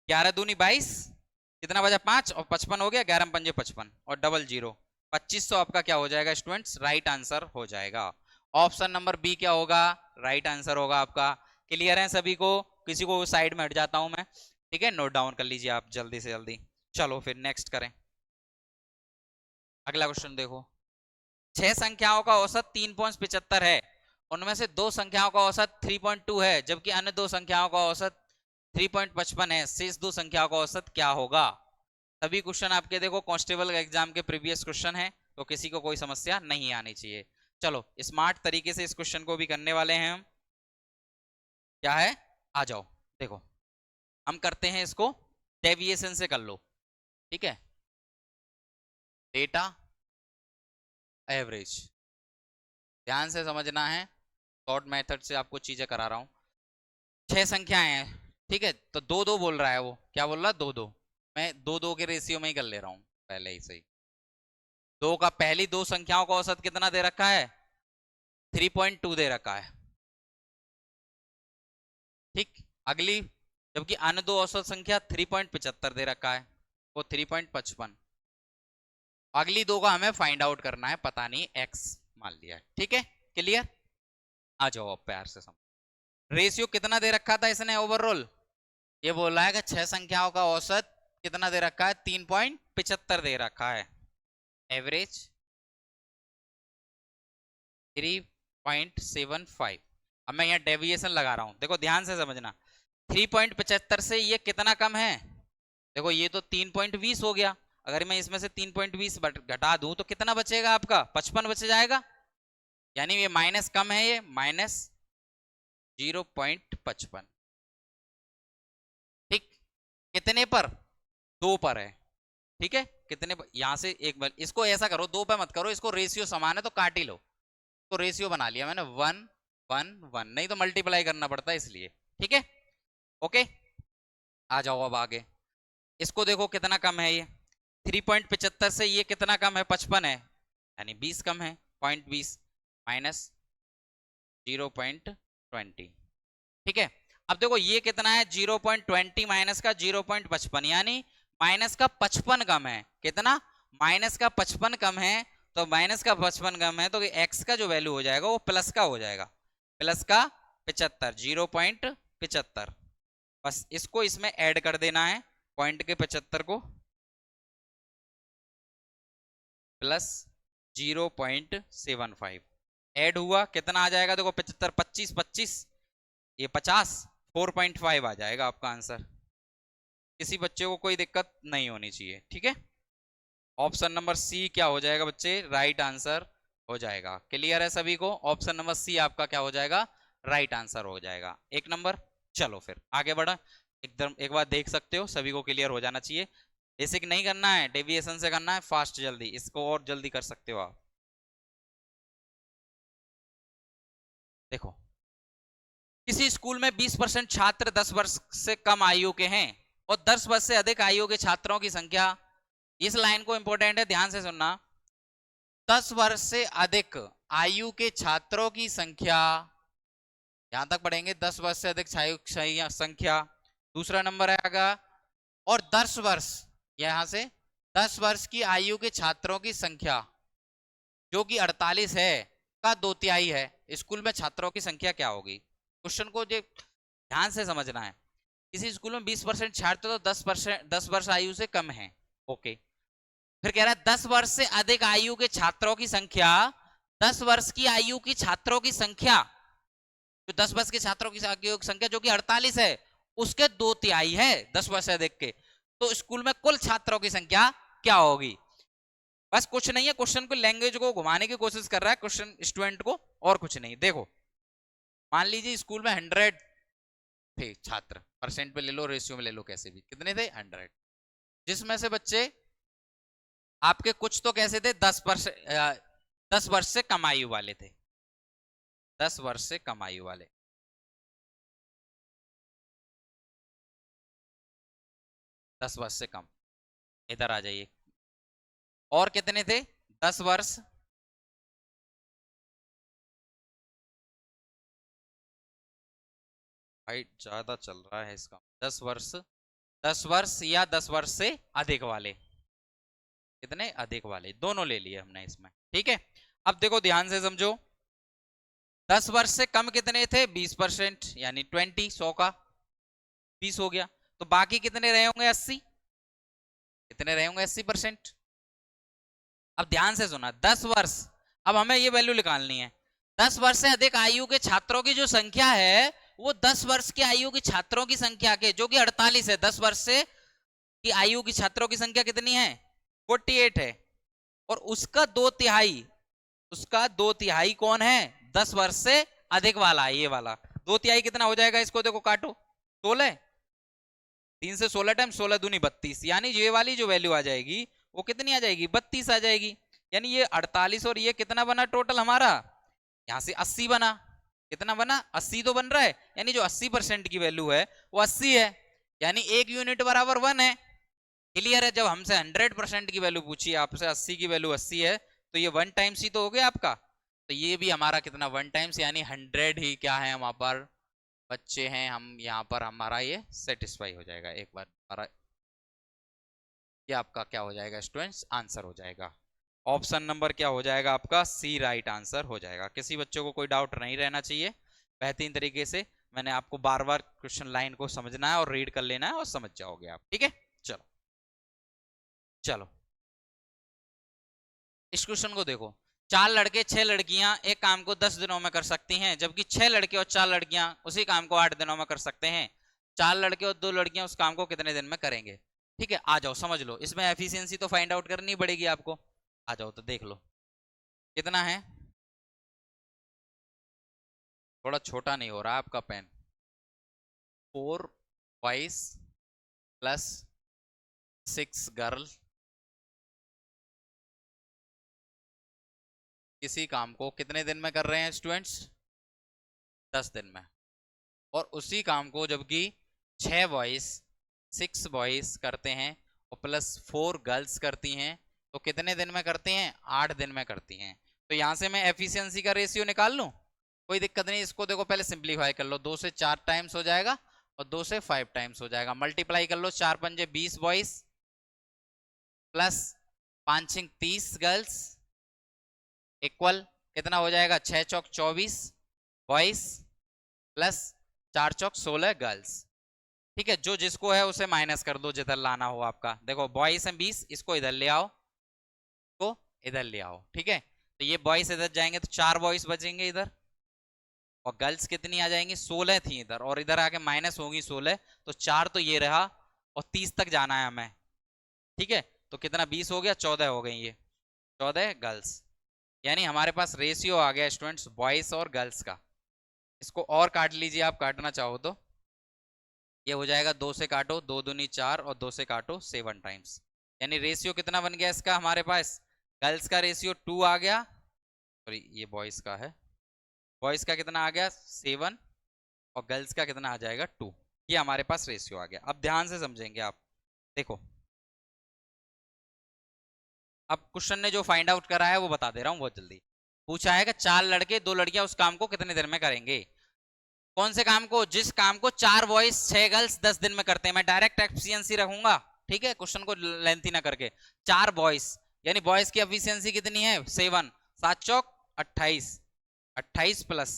11 दूनी 22, कितना बजा 5 और 55 हो गया, 11 पंजे 55 और डबल जीरो 2500 आपका क्या हो जाएगा स्टूडेंट्स, राइट आंसर हो जाएगा। ऑप्शन नंबर बी क्या होगा, राइट आंसर होगा आपका। क्लियर है सभी को, किसी को साइड में हट जाता हूं मैं, ठीक है, नोट डाउन कर लीजिए आप जल्दी से जल्दी। चलो फिर नेक्स्ट करें, अगला क्वेश्चन देखो। 6 संख्याओं का औसत 3.75 है, उनमें से 2 संख्याओं का औसत 3.2 है, जबकि अन्य 2 संख्याओं का औसत 3.55 है, शेष 2 संख्याओं का औसत क्या होगा। सभी क्वेश्चन आपके देखो कांस्टेबल एग्जाम के प्रीवियस क्वेश्चन है, तो किसी को कोई समस्या नहीं आनी चाहिए। चलो स्मार्ट तरीके से इस क्वेश्चन को भी करने वाले हैं हम। क्या है, आ जाओ देखो, हम करते हैं इसको डेविएशन से कर लो, ठीक है, डेटा एवरेज, ध्यान से समझना है, शॉर्ट मेथड से आपको चीजें करा रहा हूं। 6 संख्याएं हैं, ठीक है, तो दो दो बोल रहा है, वो क्या बोल रहा है, दो दो, मैं दो दो के रेशियो में ही कर ले रहा हूं पहले ही सही। दो का पहली 2 संख्याओं का औसत कितना दे रखा है, 3.2 दे रखा है, ठीक। अगली, जबकि अन्य 2 औसत संख्या 3.75 दे रखा है, वो 3.55। अगली 2 का हमें फाइंड आउट करना है, पता नहीं एक्स मान लिया है, ठीक है, क्लियर। आ जाओ अब प्यार से समझ, रेशियो कितना दे रखा था इसने ओवरऑल, ये बोल रहा है कि 6 संख्याओं का औसत कितना दे रखा है, 3.75 दे रखा है, एवरेज 3.75। अब मैं यहाँ डेविएशन लगा रहा हूं, देखो ध्यान से समझना, 3.75 से ये कितना कम है, देखो ये तो 3.20 हो गया, अगर मैं इसमें से 3.20 घटा दूं तो कितना बचेगा आपका, 55 बच जाएगा, यानी ये माइनस कम है, ये माइनस 0.55, ठीक। कितने पर, 2 पर है, ठीक है, कितने पर, यहां से एक बार इसको ऐसा करो, 2 पे मत करो, इसको रेशियो समान है तो काट ही लो, तो रेशियो बना लिया मैंने 1 1 1, नहीं तो मल्टीप्लाई करना पड़ता है इसलिए, ठीक है, ओके। आ जाओ अब आगे, इसको देखो कितना कम है ये, 3.75 से ये कितना कम है, 55 है, यानी 20 कम है, 0.20 माइनस 0.20, ठीक है। अब देखो ये कितना है, 0.20 माइनस का 0.55, यानी माइनस का 55 कम है, कितना, माइनस का 55 कम है, तो माइनस का 55 कम है, तो एक्स का जो वैल्यू हो जाएगा वो प्लस का हो जाएगा, प्लस का 75, 0.75, बस इसको इसमें ऐड कर देना है, पॉइंट के 75 को प्लस 0.75 ऐड हुआ, कितना आ जाएगा, देखो 75 25 25, ये 50, 4.5 आ जाएगा आपका आंसर, किसी बच्चे को कोई दिक्कत नहीं होनी चाहिए, ठीक है। ऑप्शन नंबर सी क्या हो जाएगा बच्चे, राइट आंसर हो जाएगा। क्लियर है सभी को, ऑप्शन नंबर सी आपका क्या हो जाएगा, राइट आंसर हो जाएगा, 1 नंबर। चलो फिर आगे बढ़ा, एकदम एक बार देख सकते हो, सभी को क्लियर हो जाना चाहिए, बेसिक नहीं करना है, डेविएशन से करना है फास्ट, जल्दी इसको और जल्दी कर सकते हो आप। देखो, किसी स्कूल में 20% छात्र 10 वर्ष से कम आयु के हैं और 10 वर्ष से अधिक आयु के छात्रों की संख्या, इस लाइन को इंपॉर्टेंट है, ध्यान से सुनना, 10 वर्ष से अधिक आयु के छात्रों की संख्या, यहां तक पढ़ेंगे 10 वर्ष से अधिक संख्या, दूसरा नंबर आएगा, और 10 वर्ष, यहां से 10 वर्ष की आयु के छात्रों की संख्या जो कि 48 है का 2/3 है, स्कूल में छात्रों की संख्या क्या होगी। क्वेश्चन को जो ध्यान से समझना है, किसी स्कूल में 20% छात्र तो 10% 10 वर्ष आयु से कम है, ओके। फिर कह रहा है 10 वर्ष से अधिक आयु के छात्रों की संख्या, 10 वर्ष की आयु की छात्रों की संख्या, जो 10 वर्ष के छात्रों की संख्या जो कि 48 है, उसके 2/3 है 10 वर्ष से अधिक के, तो स्कूल में कुल छात्रों की संख्या क्या होगी। बस कुछ नहीं है, क्वेश्चन को लैंग्वेज को घुमाने की कोशिश कर रहा है क्वेश्चन स्टूडेंट को, और कुछ नहीं। देखो मान लीजिए स्कूल में 100 थे छात्र, परसेंट पे ले लो, रेशियो में ले लो, कैसे भी, कितने थे 100, जिसमें से बच्चे आपके कुछ तो कैसे थे 10 वर्ष से कम आयु वाले थे, 10 वर्ष से कम आयु वाले, 10 वर्ष से कम, इधर आ जाइए, और कितने थे 10 वर्ष हाइट ज्यादा चल रहा है इसका, 10 वर्ष, 10 वर्ष या 10 वर्ष से अधिक वाले, कितने अधिक वाले, दोनों ले लिए हमने इसमें। ठीक है, अब देखो ध्यान से समझो, 10 वर्ष से कम कितने थे, 20%, यानी 20, 100 का 20 हो गया, तो बाकी कितने रहे होंगे, 80, कितने रहे होंगे, 80%। अब ध्यान से सुना, 10 वर्ष, अब हमें ये वैल्यू निकालनी है, 10 वर्ष से अधिक आयु के छात्रों की जो संख्या है वो 10 वर्ष की आयु के छात्रों की संख्या के, जो कि 48 है, 10 वर्ष से की आयु की छात्रों की संख्या कितनी है, 48 है, और उसका 2/3, उसका 2/3 कौन है, 10 वर्ष से अधिक वाला है, ये वाला 2/3 कितना हो जाएगा, इसको देखो काटो, 16, 3 से 16 टाइम 16 दूनी 32, यानी ये वाली जो वैल्यू आ जाएगी वो कितनी आ जाएगी, 32 आ जाएगी। यानी ये 48 और ये कितना बना टोटल हमारा, यहां से 80 बना, कितना बना, 80 तो बन रहा है, यानी जो 80% की वैल्यू है वो 80 है, यानी 1 यूनिट बराबर 1 है। क्लियर है, जब हमसे 100% की वैल्यू पूछी, आपसे 80 की वैल्यू 80 है, तो ये 1 टाइम्स ही तो हो गया आपका, तो ये भी हमारा कितना 1 टाइम्स, यानी 100 ही क्या है, वहां पर बच्चे हैं, हम यहाँ पर हमारा ये सेटिस्फाई हो जाएगा एक बार हमारा, ये आपका क्या हो जाएगा स्टूडेंट्स, आंसर हो जाएगा। ऑप्शन नंबर क्या हो जाएगा आपका, सी राइट आंसर हो जाएगा। किसी बच्चों को कोई डाउट नहीं रहना चाहिए, बेहतरीन तरीके से मैंने आपको बार बार क्वेश्चन लाइन को समझना है और रीड कर लेना है और समझ जाओगे आप। ठीक है, चलो चलो इस क्वेश्चन को देखो, 4 लड़के 6 लड़कियां एक काम को 10 दिनों में कर सकती हैं, जबकि 6 लड़के और 4 लड़कियां उसी काम को 8 दिनों में कर सकते हैं। 4 लड़के और 2 लड़कियां उस काम को कितने दिन में करेंगे। ठीक है, आ जाओ समझ लो, इसमें एफिशिएंसी तो फाइंड आउट करनी पड़ेगी आपको। आ जाओ तो देख लो कितना है, थोड़ा छोटा नहीं हो रहा आपका पेन, 4 बॉयज प्लस 6 गर्ल किसी काम को कितने दिन में कर रहे हैं स्टूडेंट्स, 10 दिन में, और उसी काम को जबकि 6 बॉयज 6 बॉयज करते हैं और प्लस 4 गर्ल्स करती हैं, तो कितने दिन में करती हैं, 8 दिन में करती हैं। तो यहां से मैं एफिशिएंसी का रेशियो निकाल लूं, कोई दिक्कत नहीं, इसको देखो पहले सिंप्लीफाई कर लो, 2 से 4 टाइम्स हो जाएगा और 2 से 5 टाइम्स हो जाएगा, मल्टीप्लाई कर लो, 4 पंजे 20 बॉयज प्लस 5 30 गर्ल्स इक्वल कितना हो जाएगा, 6 चौक 24 बॉयज प्लस 4 चौक 16 गर्ल्स। ठीक है, जो जिसको है उसे माइनस कर दो जिधर लाना हो आपका, देखो बॉयज है 20, इसको इधर ले आओ, को इधर ले आओ। ठीक है, तो ये बॉयज इधर जाएंगे तो 4 बॉयज बचेंगे इधर, और गर्ल्स कितनी आ जाएंगी, 16 थी इधर, और इधर आके माइनस होगी 16, तो 4 तो ये रहा और 30 तक जाना है हमें। ठीक है, तो कितना 20 हो गया, 14 हो गई ये, 14 गर्ल्स, यानी हमारे पास रेशियो आ गया स्टूडेंट्स बॉयज और गर्ल्स का। इसको और काट लीजिए आप, काटना चाहो तो ये हो जाएगा, 2 से काटो 2 दूनी 4 और 2 से काटो 7 टाइम्स, यानी रेशियो कितना बन गया इसका हमारे पास, गर्ल्स का रेशियो 2 आ गया, सॉरी ये बॉयज का है, बॉयज का कितना आ गया 7 और गर्ल्स का कितना आ जाएगा 2, ये हमारे पास रेशियो आ गया। अब ध्यान से समझेंगे आप, देखो अब क्वेश्चन ने जो फाइंड आउट करा है वो बता दे रहा हूं बहुत जल्दी। पूछा है कि 4 लड़के 2 लड़कियां उस काम को कितने देर में करेंगे, कौन से काम को, जिस काम को 4 बॉयज 6 गर्ल्स 10 दिन में करते हैं, मैं डायरेक्ट एफिशिएंसी रखूंगा, ठीक है, क्वेश्चन को लेंथी ना करके। 4 बॉयज यानी बॉयज की एफिशिएंसी कितनी है 7, 7 चौक 28, 28 प्लस,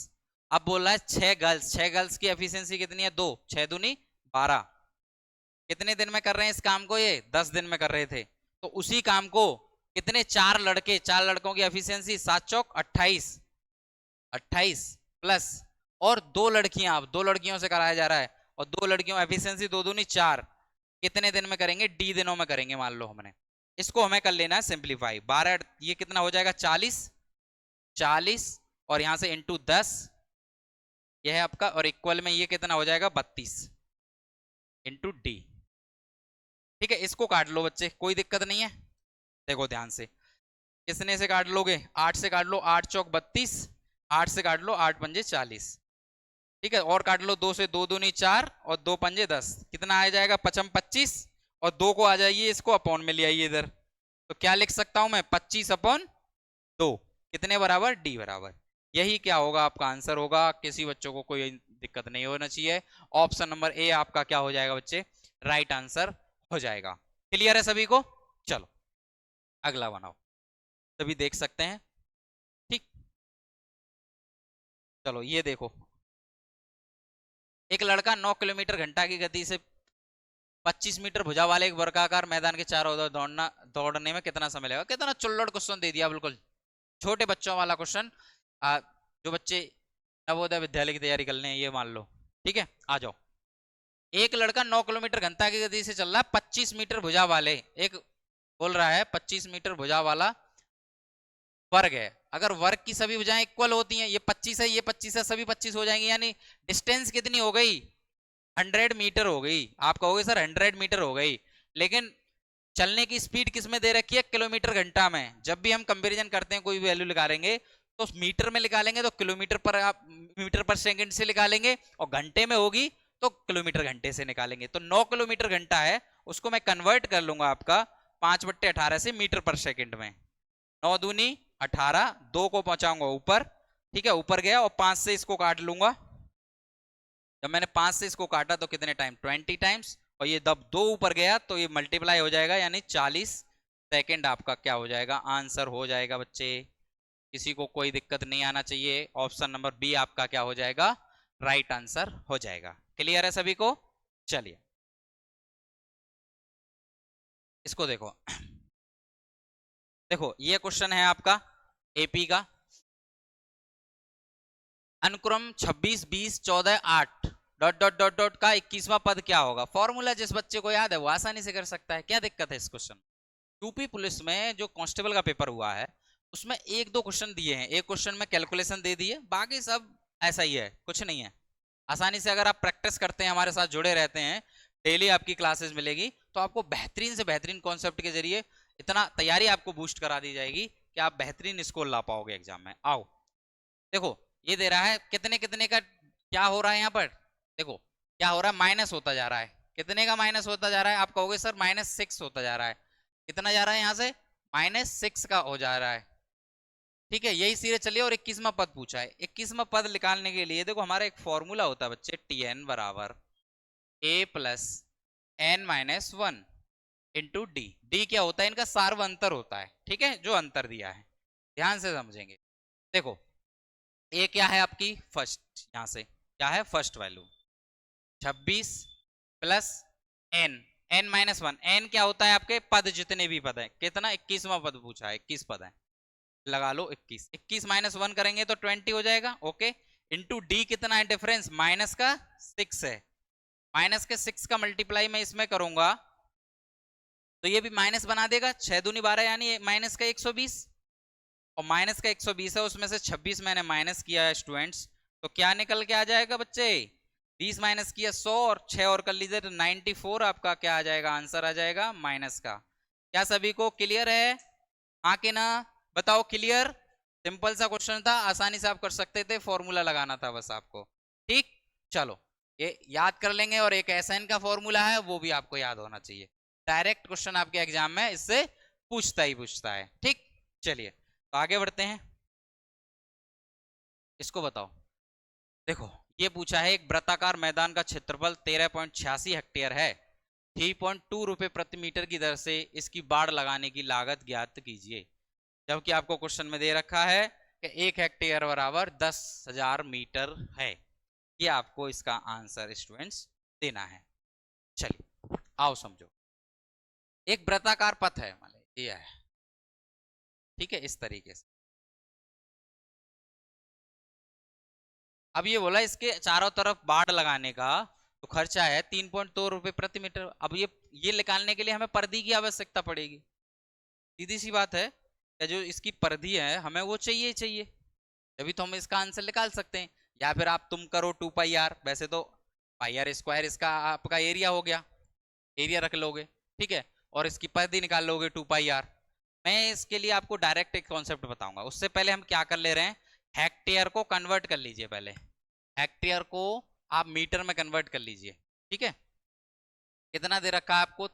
अब बोल रहा है 6 गर्ल्स, 6 गर्ल्स की एफिशिएंसी कितनी है 2, 6 दूनी 12, कितने दिन में कर रहे हैं इस काम को, ये 10 दिन में कर रहे थे, तो उसी काम को कितने 4 लड़के, 4 लड़कों की एफिशिएंसी 7 चौक 28, 28 प्लस और 2 लड़कियां, अब 2 लड़कियों से कराया जा रहा है, और 2 लड़कियों एफिशिएंसी 2 दूनी 4, कितने दिन में करेंगे, डी दिनों में करेंगे मान लो हमने, इसको हमें कर लेना है सिंप्लीफाई, 12 ये कितना हो जाएगा 40, 40 और यहां से इंटू 10 ये है आपका, और इक्वल में ये कितना हो जाएगा 32 इंटू डी। ठीक है, इसको काट लो बच्चे, कोई दिक्कत नहीं है, देखो ध्यान से, किसने से काट लोगे, 8 से काट लो, 8 चौक 32, 8 से काट लो 8 पंजे 40, ठीक है, और काट लो 2 से, 2 दूनी 4 और 2 पंजे 10, कितना आ जाएगा 55 25, और 2 को आ जाइए इसको अपॉन में ले आइए इधर, तो क्या लिख सकता हूं मैं 25/2, कितने बराबर, डी बराबर, यही क्या होगा आपका आंसर होगा, किसी बच्चों को कोई दिक्कत नहीं होना चाहिए। ऑप्शन नंबर ए आपका क्या हो जाएगा बच्चे, राइट आंसर हो जाएगा। क्लियर है सभी को? चलो अगला बनाओ, सभी देख सकते हैं। ठीक, चलो ये देखो, एक लड़का 9 किलोमीटर घंटा की गति से 25 मीटर भुजा वाले एक वर्गाकार मैदान के चारों ओर दौड़ने में कितना समय लगेगा। कितना चुल्लड़ क्वेश्चन दे दिया, बिल्कुल छोटे बच्चों वाला क्वेश्चन। जो बच्चे नवोदय विद्यालय की तैयारी कर रहे हैं ये मान लो। ठीक है, आ जाओ। एक लड़का 9 किलोमीटर घंटा की गति से चल रहा है 25 मीटर भुजा वाले, एक बोल रहा है 25 मीटर भुजा वाला वर्ग है। अगर वर्ग की सभी भुजाएं इक्वल होती हैं, ये 25 है ये 25 है, सभी 25 हो जाएंगे, यानी डिस्टेंस कितनी हो गई, 100 मीटर हो गई। आप कहोगे सर 100 मीटर हो गई, लेकिन चलने की स्पीड किस में दे रखी है, किलोमीटर घंटा में। जब भी हम कंपैरिजन करते हैं कोई भी वैल्यू निकालेंगे तो मीटर में निकालेंगे तो किलोमीटर पर आप मीटर पर सेकंड से निकालेंगे, और घंटे में होगी तो किलोमीटर घंटे से निकालेंगे। तो 9 किलोमीटर घंटा है, उसको मैं कन्वर्ट कर लूंगा आपका 5/18 से मीटर पर सेकंड में। 9 दूनी 18, 2 को पहुंचाऊंगा ऊपर, ठीक है ऊपर गया, और 5 से इसको काट लूंगा। जब मैंने 5 से इसको काटा तो कितने टाइम, 20 टाइम्स, और ये जब 2 ऊपर गया तो ये मल्टीप्लाई हो जाएगा, यानी 40 सेकंड आपका क्या हो जाएगा, आंसर हो जाएगा बच्चे। किसी को कोई दिक्कत नहीं आना चाहिए, ऑप्शन नंबर बी आपका क्या हो जाएगा, राइट आंसर हो जाएगा। क्लियर है सभी को? चलिए इसको देखो। देखो ये क्वेश्चन है आपका एपी का, अनुक्रम 26 20 14 8 डॉट डॉट डॉट डॉट का 21वां पद क्या होगा। फॉर्मूला जिस बच्चे को याद है वो आसानी से कर सकता है, क्या दिक्कत है इस क्वेश्चन। यूपी पुलिस में जो कांस्टेबल का पेपर हुआ है उसमें एक दो क्वेश्चन दिए हैं, एक क्वेश्चन में कैलकुलेशन दे दी है, बाकी सब ऐसा ही है, कुछ नहीं है। आसानी से अगर आप प्रैक्टिस करते हैं, हमारे साथ जुड़े रहते हैं, डेली आपकी क्लासेस मिलेगी, तो आपको बेहतरीन से बेहतरीन कॉन्सेप्ट के जरिए इतना तैयारी आपको बूस्ट करा दी जाएगी कि आप बेहतरीन स्कोर ला पाओगे एग्जाम में। आओ देखो, ये दे रहा है कितने कितने का, क्या हो रहा है यहाँ पर, देखो क्या हो रहा है, माइनस होता जा रहा है। कितने का माइनस होता जा रहा है, आप कहोगे सर -6 होता जा रहा है। कितना जा रहा है यहाँ से, -6 का हो जा रहा है। ठीक है, यही सीधे चलिए, और 21वां पद पूछा है। 21वां पद निकालने के लिए देखो हमारा एक फॉर्मूला होता है बच्चे, Tn बराबर a plus n-1 into D. D क्या होता है, इनका सार्व अंतर होता है, ठीक है, जो अंतर दिया है, ध्यान से समझेंगे। देखो ए क्या है आपकी फर्स्ट, यहां से क्या है first value, 26 plus n, n-1, n क्या होता है आपके पद, जितने भी पद है, कितना 21वां पद पूछा है, 21 पद है, लगा लो 21, 21 -1 करेंगे तो 20 हो जाएगा, ओके। इंटू डी कितना है डिफरेंस, माइनस का 6 है, माइनस के 6 का मल्टीप्लाई मैं इसमें करूंगा तो ये भी माइनस बना देगा, 6 दूनी 12 यानी माइनस का 120, और माइनस का 120 है, उसमें से 26 मैंने माइनस किया है स्टूडेंट्स, तो क्या निकल के आ जाएगा बच्चे, 20 माइनस किया 100, और 6 और कर लीजिए तो 94 आपका क्या आ जाएगा, आंसर आ जाएगा माइनस का। क्या सभी को क्लियर है, हाँ कि ना, बताओ क्लियर। सिंपल सा क्वेश्चन था, आसानी से आप कर सकते थे, फॉर्मूला लगाना था बस आपको। ठीक, चलो ये याद कर लेंगे, और एक एसएन का फॉर्मूला है वो भी आपको याद होना चाहिए, डायरेक्ट क्वेश्चन आपके एग्जाम में इससे पूछता ही पूछता है। ठीक, चलिए तो आगे बढ़ते हैं, इसको बताओ। देखो ये पूछा है, एक वृत्ताकार मैदान का क्षेत्रफल 13.86 हेक्टेयर है, 3.2 रुपए प्रति मीटर की दर से इसकी बाड़ लगाने की लागत ज्ञात कीजिए। जबकि आपको क्वेश्चन में दे रखा है कि 1 हेक्टेयर बराबर 10,000 मीटर है, ये आपको इसका आंसर स्टूडेंट्स देना है। चलिए आओ समझो, एक वृत्ताकार पथ है, मान लीजिए ये है, ठीक है, इस तरीके से। अब ये बोला इसके चारों तरफ बाड़ लगाने का तो खर्चा है 3.2 रुपए प्रति मीटर। अब ये निकालने के लिए हमें परिधि की आवश्यकता पड़ेगी, सीधी सी बात है, या जो इसकी परिधि है हमें वो चाहिए चाहिए, तभी तो हम इसका आंसर निकाल सकते हैं। या फिर आप तुम करो 2πr, वैसे तो πr स्क्वायर इसका आपका एरिया हो गया, एरिया रख लोगे, ठीक है, और इसकी परिधि निकाल लोगे 2πr। मैं इसके लिए आपको डायरेक्ट एक कॉन्सेप्ट बताऊंगा, उससे पहले हम क्या कर ले रहे हैं, हेक्टेयर को कन्वर्ट कर लीजिए पहले, हेक्टेयर को आप मीटर में कन्वर्ट कर लीजिए, ठीक है। कितना दे रखा है आपको,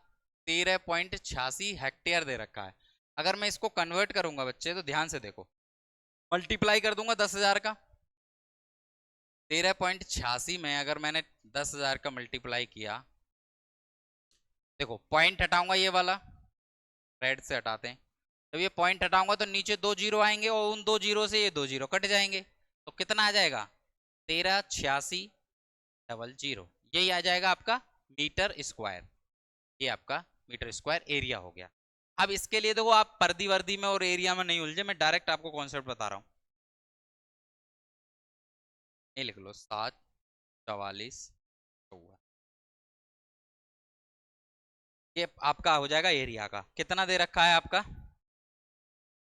13.86 हेक्टेयर दे रखा है। अगर मैं इसको कन्वर्ट करूंगा बच्चे तो ध्यान से देखो, मल्टीप्लाई कर दूंगा 10,000 का, 13.86 में अगर मैंने 10,000 का मल्टीप्लाई किया, देखो पॉइंट हटाऊंगा ये वाला, रेड से हटाते हैं, जब ये पॉइंट हटाऊंगा तो नीचे 2 जीरो आएंगे और उन 2 जीरो से ये 2 जीरो कट जाएंगे, तो कितना आ जाएगा 138600, यही आ जाएगा आपका मीटर स्क्वायर। ये आपका मीटर स्क्वायर एरिया हो गया। अब इसके लिए देखो आप पर्दी वर्दी में और एरिया में नहीं उलझे, मैं डायरेक्ट आपको कॉन्सेप्ट बता रहा हूं। ये लिख लो 744, ये आपका हो जाएगा एरिया का। कितना दे रखा है आपका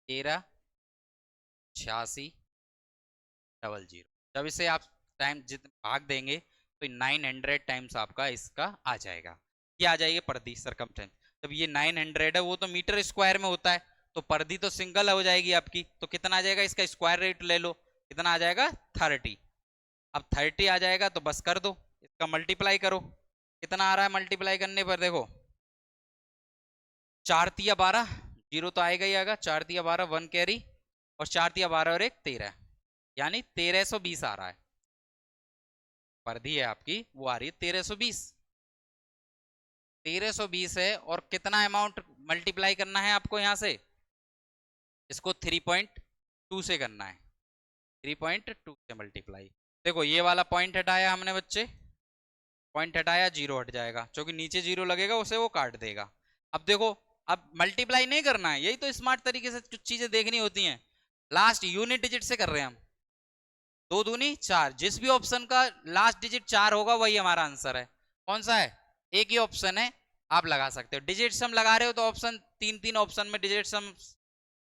138600। जब इसे आप टाइम जितने भाग देंगे तो 900 टाइम्स आपका इसका आ जाएगा, ये आ जाएगी पर्दी सरकमटेंस। जब ये 900 है वो तो मीटर स्क्वायर में होता है, तो पर्दी तो सिंगल हो जाएगी आपकी, तो कितना आ जाएगा इसका स्क्वायर रेट ले लो, कितना आ जाएगा 30। अब 30 आ जाएगा तो बस कर दो, इसका मल्टीप्लाई करो, कितना आ रहा है मल्टीप्लाई करने पर, देखो 4 तिया 12, जीरो तो आएगा ही आएगा, 4 तिया 12 1 कैरी, और 4 तिया 12 और 1 13, यानी 1320 आ रहा है। पर्दी है आपकी वो आ रही है 1320, 1320 है। और कितना अमाउंट मल्टीप्लाई करना है आपको यहां से, इसको 3.2 से करना है, 3.2 से मल्टीप्लाई। देखो ये वाला पॉइंट हटाया हमने बच्चे, पॉइंट हटाया जीरो हट जाएगा, क्योंकि नीचे जीरो लगेगा उसे वो काट देगा। अब देखो अब मल्टीप्लाई नहीं करना है, यही तो स्मार्ट तरीके से कुछ चीजें देखनी होती हैं। लास्ट यूनिट डिजिट से कर रहे हैं हम, 2 दूनी 4, जिस भी ऑप्शन का लास्ट डिजिट 4 होगा वही हमारा आंसर है। कौन सा है, एक ही ऑप्शन है, आप लगा सकते हो। डिजिट सम लगा रहे हो तो ऑप्शन 3 ऑप्शन में डिजिट सम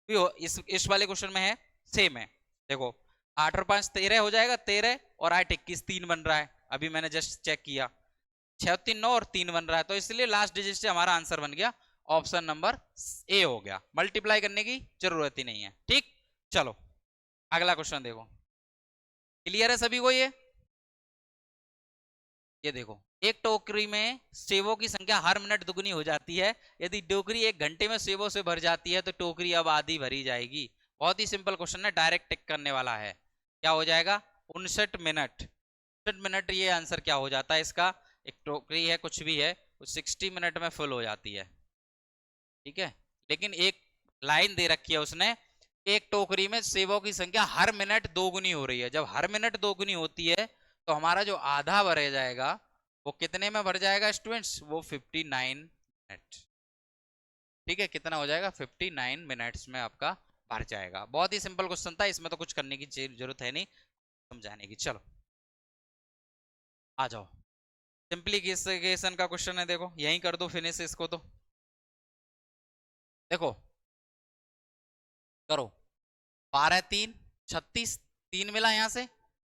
भी हो, इस वाले क्वेश्चन में है, सेम है। देखो 8 और 5 13 हो जाएगा, 13 और 8 21 3 बन रहा है, अभी मैंने जस्ट चेक किया, 6 और 3 9 और 3 बन रहा है, तो इसलिए लास्ट डिजिट से हमारा आंसर बन गया ऑप्शन नंबर ए हो गया, मल्टीप्लाई करने की जरूरत ही नहीं है। ठीक, चलो अगला क्वेश्चन देखो, क्लियर है सभी को ये देखो, एक टोकरी में सेवों की संख्या हर मिनट दुगनी हो जाती है, यदि टोकरी 1 घंटे में सेवों से भर जाती है तो टोकरी अब आधी भरी जाएगी। बहुत ही सिंपल क्वेश्चन है, डायरेक्ट टिक करने वाला है। क्या हो जाएगा 59 मिनट, 59 मिनट, ये आंसर क्या हो जाता है इसका, एक टोकरी है कुछ भी है वो 60 मिनट में फुल हो जाती है, ठीक है। लेकिन एक लाइन दे रखी है उसने, एक टोकरी में सेवों की संख्या हर मिनट दोगुनी हो रही है। जब हर मिनट दोगुनी होती है तो हमारा जो आधा भर जाएगा वो कितने में भर जाएगा स्टूडेंट्स, वो 59 मिनट, ठीक है। कितना हो जाएगा 59 मिनट्स में आपका भर जाएगा। बहुत ही सिंपल क्वेश्चन था, इसमें तो कुछ करने की जरूरत है नहीं समझाने की। चलो आ जाओ, सिंप्लीफिकेशन का क्वेश्चन है, देखो यहीं कर दो फिनिश इसको, तो देखो करो, 12 3 36, 3 मिला यहां से,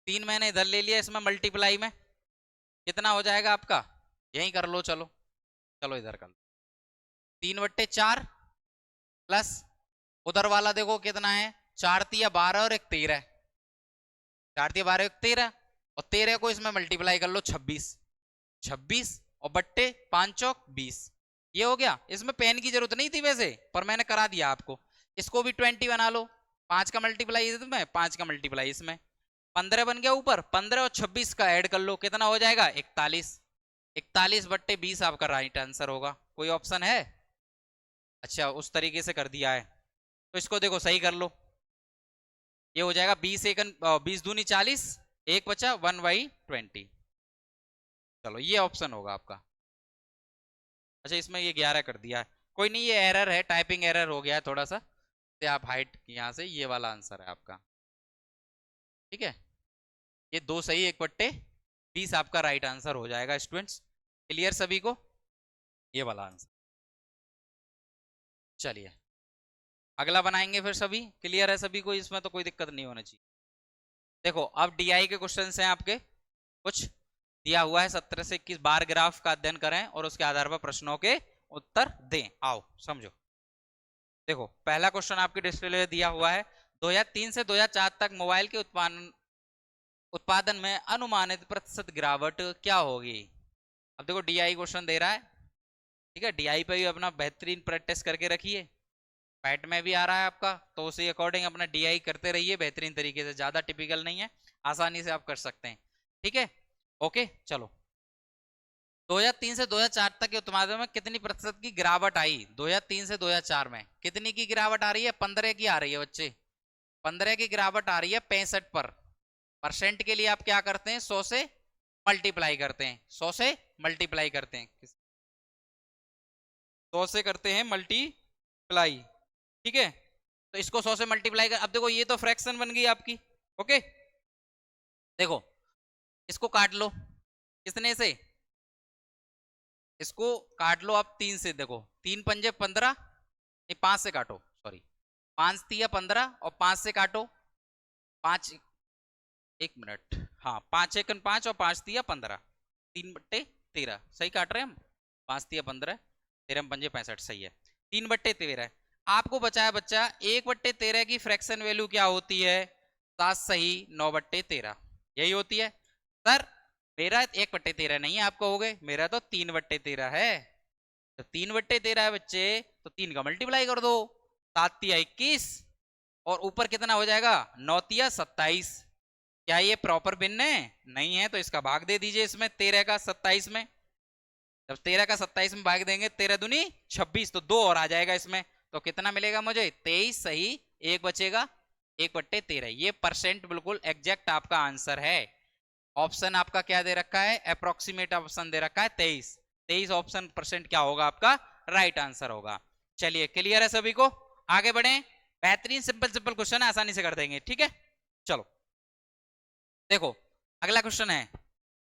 3 मैंने इधर ले लिया, इसमें मल्टीप्लाई में कितना हो जाएगा आपका, यहीं कर लो, चलो चलो इधर कर लो, 3/4 प्लस उधर वाला देखो कितना है, 4 तिया 12 और 1 13, 4 तिया 12 1 13, और 13 को इसमें मल्टीप्लाई कर लो 26, 26 और बट्टे 5 चौक 20, ये हो गया। इसमें पेन की जरूरत नहीं थी वैसे, पर मैंने करा दिया आपको। इसको भी 20 बना लो, 5 का मल्टीप्लाई इसमें 5 का मल्टीप्लाई इसमें, 15 बन गया ऊपर, 15 और 26 का ऐड कर लो, कितना हो जाएगा 41, 41/20 आपका राइट आंसर होगा। कोई ऑप्शन है, अच्छा उस तरीके से कर दिया है, तो इसको देखो सही कर लो, ये हो जाएगा 20 दूनी 40, एक बचा 1/20, चलो ये ऑप्शन होगा आपका। अच्छा इसमें ये 11 कर दिया है, कोई नहीं, ये एरर है, टाइपिंग एरर हो गया है थोड़ा सा, से आप हाइट यहां से, ये वाला आंसर है आपका, ठीक है। ये 2 सही 1/20 आपका राइट आंसर हो जाएगा स्टूडेंट्स। क्लियर सभी को, ये वाला आंसर। चलिए अगला बनाएंगे फिर, सभी क्लियर है सभी को, इसमें तो कोई दिक्कत नहीं होना चाहिए। देखो अब डीआई के क्वेश्चन हैं आपके, कुछ दिया हुआ है 17 से 21 बार ग्राफ का अध्ययन करें और उसके आधार पर प्रश्नों के उत्तर दें। आओ समझो, देखो पहला क्वेश्चन आपके डिस्प्ले दिया हुआ है, 2003 से 2004 तक मोबाइल के उत्पादन में अनुमानित प्रतिशत गिरावट क्या होगी। अब देखो डीआई क्वेश्चन दे रहा है, ठीक है, डीआई पे भी अपना बेहतरीन प्रैक्टिस करके रखिए, पैट में भी आ रहा है आपका, तो उसी अकॉर्डिंग अपना डीआई करते रहिए बेहतरीन तरीके से, ज्यादा टिपिकल नहीं है, आसानी से आप कर सकते हैं। ठीक है, ओके चलो। 2003 से 2004 तक के उत्पादन में कितनी प्रतिशत की गिरावट आई? 2003 से 2004 में कितनी की गिरावट आ रही है? 15 की आ रही है बच्चे, 15 की गिरावट आ रही है 65 पर। परसेंट के लिए आप क्या करते हैं? 100 से मल्टीप्लाई करते हैं, 100 से मल्टीप्लाई करते हैं, 100 से करते हैं मल्टीप्लाई। ठीक है, तो इसको 100 से मल्टीप्लाई कर, अब देखो ये तो फ्रैक्शन बन गई आपकी। ओके, देखो इसको काट लो, कितने से? इसको काट लो आप 3 से, देखो 3 पंजे 15, नहीं 5 से काटो, सॉरी, 5 तिया 15 और 5 से काटो, 5, 1 मिनट, हाँ 5 एकन 5 और 5 तिया 15, 3/13 सही काट रहे हैं हम, 5 तिया 15, 13 पंजे 65 सही है, 3/13। आपको बचाया बच्चा 1/13 की फ्रैक्शन वैल्यू क्या होती है? 7 सही 9/13 यही होती है। सर मेरा 1/13 नहीं है, आपको हो गए, मेरा तो 3/13 है। तो 3/13 है बच्चे, तो 3 का मल्टीप्लाई कर दो, 7 तिया 21 और ऊपर कितना हो जाएगा? 9 तिया 27। क्या ये प्रॉपर भिन्न है? नहीं है, तो इसका भाग दे दीजिए इसमें 13 का 27 में। जब 13 का 27 में भाग देंगे, 13 दूनी 26, तो 2 और आ जाएगा इसमें, तो कितना मिलेगा मुझे? 23 सही, 1 बचेगा 1/13। ये परसेंट बिल्कुल एग्जैक्ट आपका आंसर है। ऑप्शन आपका क्या दे रखा है? अप्रोक्सीमेट ऑप्शन दे रखा है 23, 23 ऑप्शन परसेंट क्या होगा आपका? राइट आंसर होगा। चलिए क्लियर है सभी को, आगे बढ़े। बेहतरीन सिंपल सिंपल क्वेश्चन है, आसानी से कर देंगे। ठीक है, चलो देखो अगला क्वेश्चन है,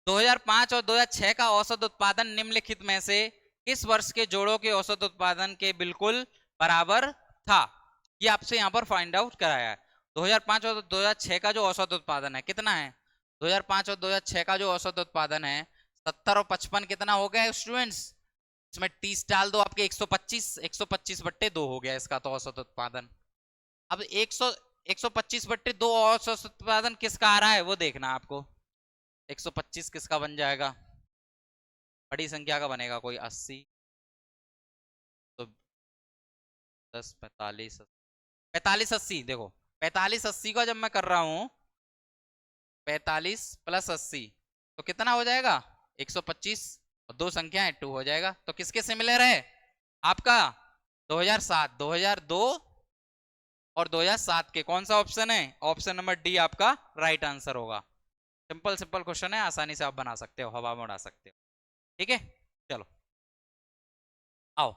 2005 और 2006 का औसत उत्पादन निम्नलिखित में से किस वर्ष के जोड़ों के औसत उत्पादन के बिल्कुल बराबर था? ये आपसे यहाँ पर फाइंड आउट कराया है। 2005 और 2006 का जो औसत उत्पादन है कितना है? 2005 और 2006 का जो औसत उत्पादन है 70 और 55 कितना हो गया स्टूडेंट्स? इसमें 30 डाल दो, आपके 125, 125/2 हो गया इसका तो औसत उत्पादन। अब 125/2 औसत उत्पादन किसका आ रहा है वो देखना आपको। 125 किसका बन जाएगा? बड़ी संख्या का बनेगा, कोई 80, तो 10, 45, 45 80। देखो 45 80 का जब मैं कर रहा हूं, 45 + 80 तो कितना हो जाएगा? 125 और 2 संख्याएं 2 हो जाएगा। तो किसके सिमिलर है आपका? 2007, 2002 और 2007 के। कौन सा ऑप्शन है? ऑप्शन नंबर डी आपका राइट आंसर होगा। सिंपल सिंपल क्वेश्चन है, आसानी से आप बना सकते हो, हवा में उड़ा सकते हो। ठीक है, चलो आओ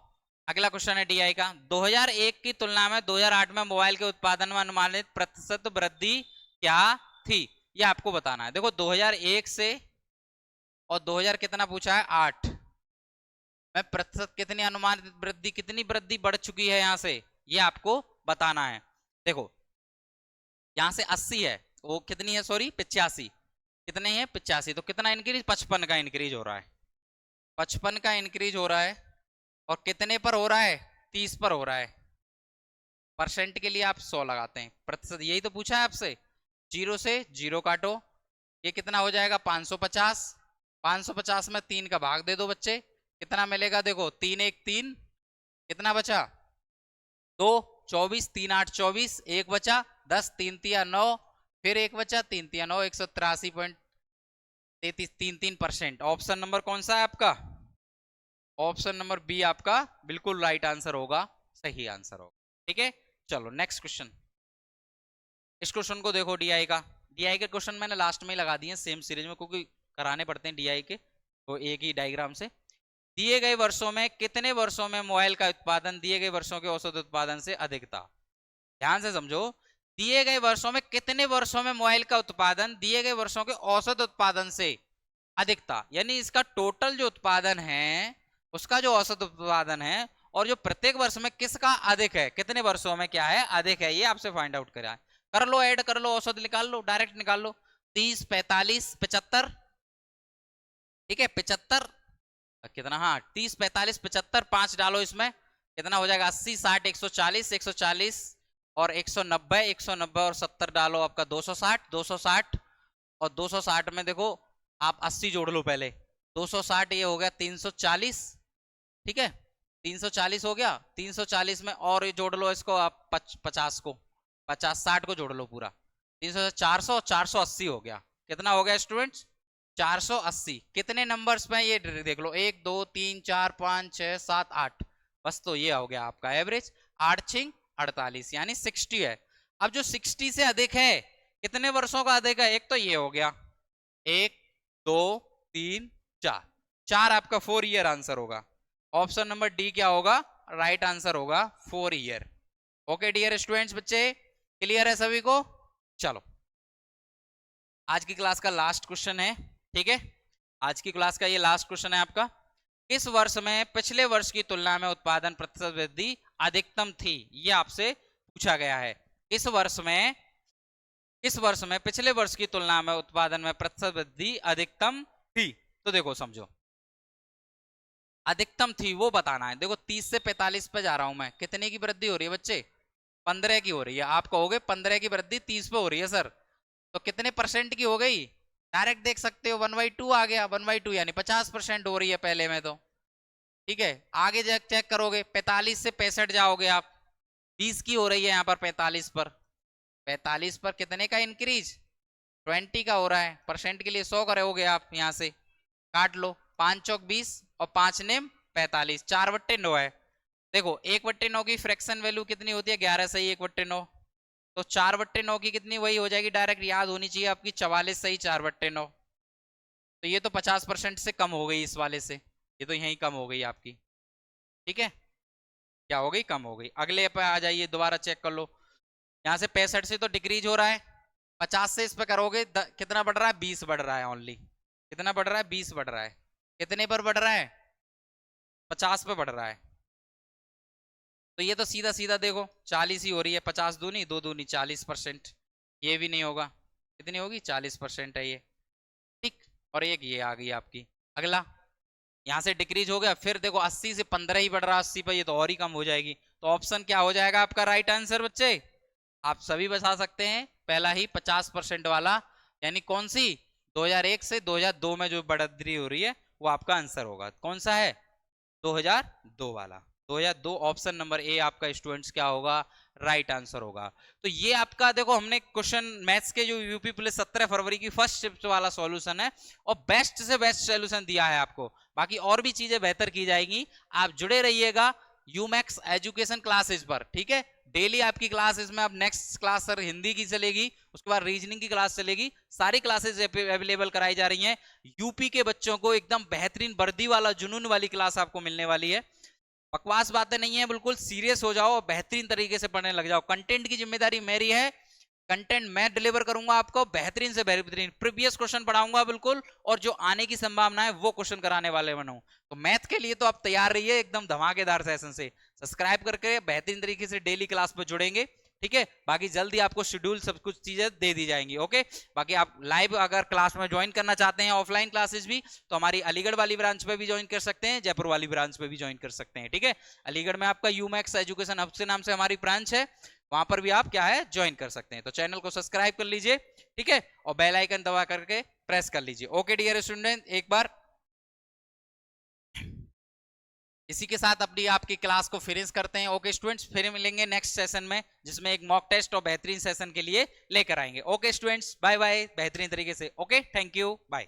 अगला क्वेश्चन है डीआई का। 2001 की तुलना में 2008 में मोबाइल के उत्पादन में अनुमानित प्रतिशत वृद्धि क्या थी? ये आपको बताना है। देखो 2001 से और 2000 कितना पूछा है? 8 में प्रतिशत कितनी अनुमानित वृद्धि, कितनी वृद्धि बढ़ चुकी है यहां से, ये आपको बताना है। देखो यहां से 80 है, वो कितनी है? सॉरी 85, कितने हैं? 85, तो कितना इंक्रीज? 55 का इंक्रीज हो रहा है, 55 का इंक्रीज हो रहा है। और कितने पर हो रहा है? 30 पर हो रहा है। परसेंट के लिए आप 100 लगाते हैं, प्रतिशत यही तो पूछा है आपसे। 0 से 0 काटो, ये कितना हो जाएगा? 550, 550 में 3 का भाग दे दो बच्चे, कितना मिलेगा? देखो 3 1 3, कितना बचा? 2, 24, 3 8 24, 1 बचा 10, 3 तिया 9, फिर 1 बचा 3 तिया 9, 183.33 ऑप्शन नंबर कौन सा है आपका? ऑप्शन नंबर बी आपका बिल्कुल राइट आंसर होगा, सही आंसर होगा। ठीक है, चलो नेक्स्ट क्वेश्चन। इस क्वेश्चन को देखो डीआई का। डीआई के क्वेश्चन मैंने लास्ट में ही लगा दिए सेम सीरीज में, क्योंकि कराने पड़ते हैं डीआई के, तो एक ही डायग्राम से। दिए गए वर्षों में कितने वर्षों में मोबाइल का उत्पादन दिए गए वर्षों के औसत उत्पादन से अधिक था? ध्यान से समझो, दिए गए वर्षों में कितने वर्षों में मोबाइल का उत्पादन दिए गए वर्षों के औसत उत्पादन से अधिक था, यानी इसका टोटल जो उत्पादन है उसका जो औसत उत्पादन है, और जो प्रत्येक वर्ष में किसका अधिक है, कितने वर्षों में क्या है? अधिक है। ये आपसे फाइंड आउट करा है। कर लो, ऐड कर लो, औसत निकाल लो, डायरेक्ट निकाल लो। 30, 45, 75, ठीक है 75 कितना, हाँ 30, 45, 75, 5 डालो इसमें, कितना हो जाएगा? 80, 60, 140, 140 और 190, 190 और 70 डालो, आपका 260, 260 और 260 में देखो आप 80 जोड़ लो पहले, 260 ये हो गया 340, ठीक है 340 हो गया, 340 में और ये जोड़ लो इसको आप 50 को, 60 को जोड़ लो पूरा, 300 400 480 हो गया। कितना हो गया स्टूडेंट्स? 480। कितने नंबर्स में ये देख लो, 1 2 3 4 5 6 7 8, बस तो ये हो गया आपका एवरेज 8 6 48 यानी 60 है। अब जो 60 से अधिक है, कितने वर्षों का अधिक है? एक तो ये हो गया, 1 2 3 4, 4 आपका 4 ईयर आंसर होगा। ऑप्शन नंबर डी क्या होगा? राइट आंसर होगा 4 ईयर। ओके डियर स्टूडेंट्स, बच्चे क्लियर है सभी को? चलो आज की क्लास का लास्ट क्वेश्चन है, ठीक है, आज की क्लास का ये लास्ट क्वेश्चन है आपका। इस वर्ष में पिछले वर्ष की तुलना में उत्पादन प्रतिशत वृद्धि अधिकतम थी, ये आपसे पूछा गया है। इस वर्ष में पिछले वर्ष की तुलना में उत्पादन में प्रतिशत वृद्धि अधिकतम थी, तो देखो समझो, अधिकतम थी वो बताना है। देखो 30 से 45 पे जा रहा हूं मैं, कितने की वृद्धि हो रही है बच्चे? 15 की हो रही है। आप कहोगे 15 की वृद्धि 30 पे हो रही है सर, तो कितने परसेंट की हो गई? डायरेक्ट देख सकते हो 1/2 आ गया, 1/2 यानी 50% हो रही है पहले में तो, ठीक है। आगे चेक करोगे 45 से 65 जाओगे आप, 20 की हो रही है यहाँ पर, 45 पर कितने का इंक्रीज? 20 का हो रहा है। परसेंट के लिए 100 करोगे आप, यहाँ से काट लो, 5 चौक 20 और 5 नेम 45, 4/9 है। देखो 1/9 की फ्रैक्शन वैल्यू कितनी होती है? 11 सही 1/9, तो 4/9 की कितनी वही हो जाएगी, डायरेक्ट याद होनी चाहिए आपकी, 44 सही 4/9। तो ये तो 50% से कम हो गई इस वाले से, ये तो यही कम हो गई आपकी, ठीक है। क्या हो गई? कम हो गई। अगले पे आ जाइए, दोबारा चेक कर लो, यहाँ से 65 से तो डिक्रीज हो रहा है, 50 से इस पे करोगे कितना बढ़ रहा है? 20 बढ़ रहा है ओनली। कितना बढ़ रहा है? 20 बढ़ रहा है। कितने पर बढ़ रहा है? 50 पे बढ़ रहा है। तो ये तो सीधा सीधा देखो 40 ही हो रही है, 50 दूनी 2 दूनी 40%, ये भी नहीं होगा। कितनी होगी? 40% है ये, ठीक। और एक ये आ गई आपकी। अगला यहाँ से डिक्रीज हो गया, फिर देखो 80 से 15 ही बढ़ रहा है, 80 पर, ये तो और ही कम हो जाएगी। तो ऑप्शन क्या हो जाएगा आपका राइट आंसर बच्चे? आप सभी बता सकते हैं, पहला ही 50% वाला, यानी कौन सी? 2001 से 2002 में जो बढ़ोतरी हो रही है वो आपका आंसर होगा। कौन सा है? 2002 वाला, 2002 ऑप्शन नंबर ए आपका स्टूडेंट्स क्या होगा? राइट आंसर होगा। तो ये आपका देखो, हमने क्वेश्चन मैथ्स के जो यूपी पुलिस 17 फरवरी की फर्स्ट शिफ्ट वाला सॉल्यूशन है, और बेस्ट से बेस्ट सॉल्यूशन दिया है आपको। बाकी और भी चीजें बेहतर की जाएगी, आप जुड़े रहिएगा यूमैक्स एजुकेशन क्लासेज पर, ठीक है। डेली आपकी क्लासेस में अब नेक्स्ट क्लास सर हिंदी की चलेगी, उसके बाद रीजनिंग की क्लास चलेगी, सारी क्लासेस अवेलेबल कराई जा रही हैं। यूपी के बच्चों को एकदम बेहतरीन वर्दी वाला जुनून वाली क्लास आपको मिलने वाली है। बकवास बातें नहीं है, बिल्कुल सीरियस हो जाओ और बेहतरीन तरीके से पढ़ने लग जाओ। कंटेंट की जिम्मेदारी मेरी है, कंटेंट मैं डिलीवर करूंगा आपको, बेहतरीन से बेहतरीन प्रीवियस क्वेश्चन पढ़ाऊंगा बिल्कुल, और जो आने की संभावना है वो क्वेश्चन कराने वाले बनूं। तो मैथ के लिए तो आप तैयार रहिए एकदम धमाकेदार सेशन से। सब्सक्राइब करके बेहतरीन तरीके से डेली क्लास में जुड़ेंगे, ठीक है। बाकी जल्दी आपको शेड्यूल सब कुछ चीजें दे दी जाएंगी, ओके। बाकी आप लाइव अगर क्लास में ज्वाइन करना चाहते हैं, ऑफलाइन क्लासेस भी, तो हमारी अलीगढ़ वाली ब्रांच पे भी ज्वाइन कर सकते हैं, जयपुर वाली ब्रांच पे भी ज्वाइन कर सकते हैं, ठीक है। अलीगढ़ में आपका यूमैक्स एजुकेशन हब से नाम से हमारी ब्रांच है, वहां पर भी आप क्या है ज्वाइन कर सकते हैं। तो चैनल को सब्सक्राइब कर लीजिए, ठीक है, और बेल आइकन दबा करके प्रेस कर लीजिए। ओके डियर स्टूडेंट, एक बार इसी के साथ अपनी आपकी क्लास को फिनिश करते हैं। ओके स्टूडेंट्स, फिर मिलेंगे नेक्स्ट सेशन में, जिसमें एक मॉक टेस्ट और बेहतरीन सेशन के लिए लेकर आएंगे। ओके स्टूडेंट्स, बाय बाय, बेहतरीन तरीके से। Okay, thank you, bye.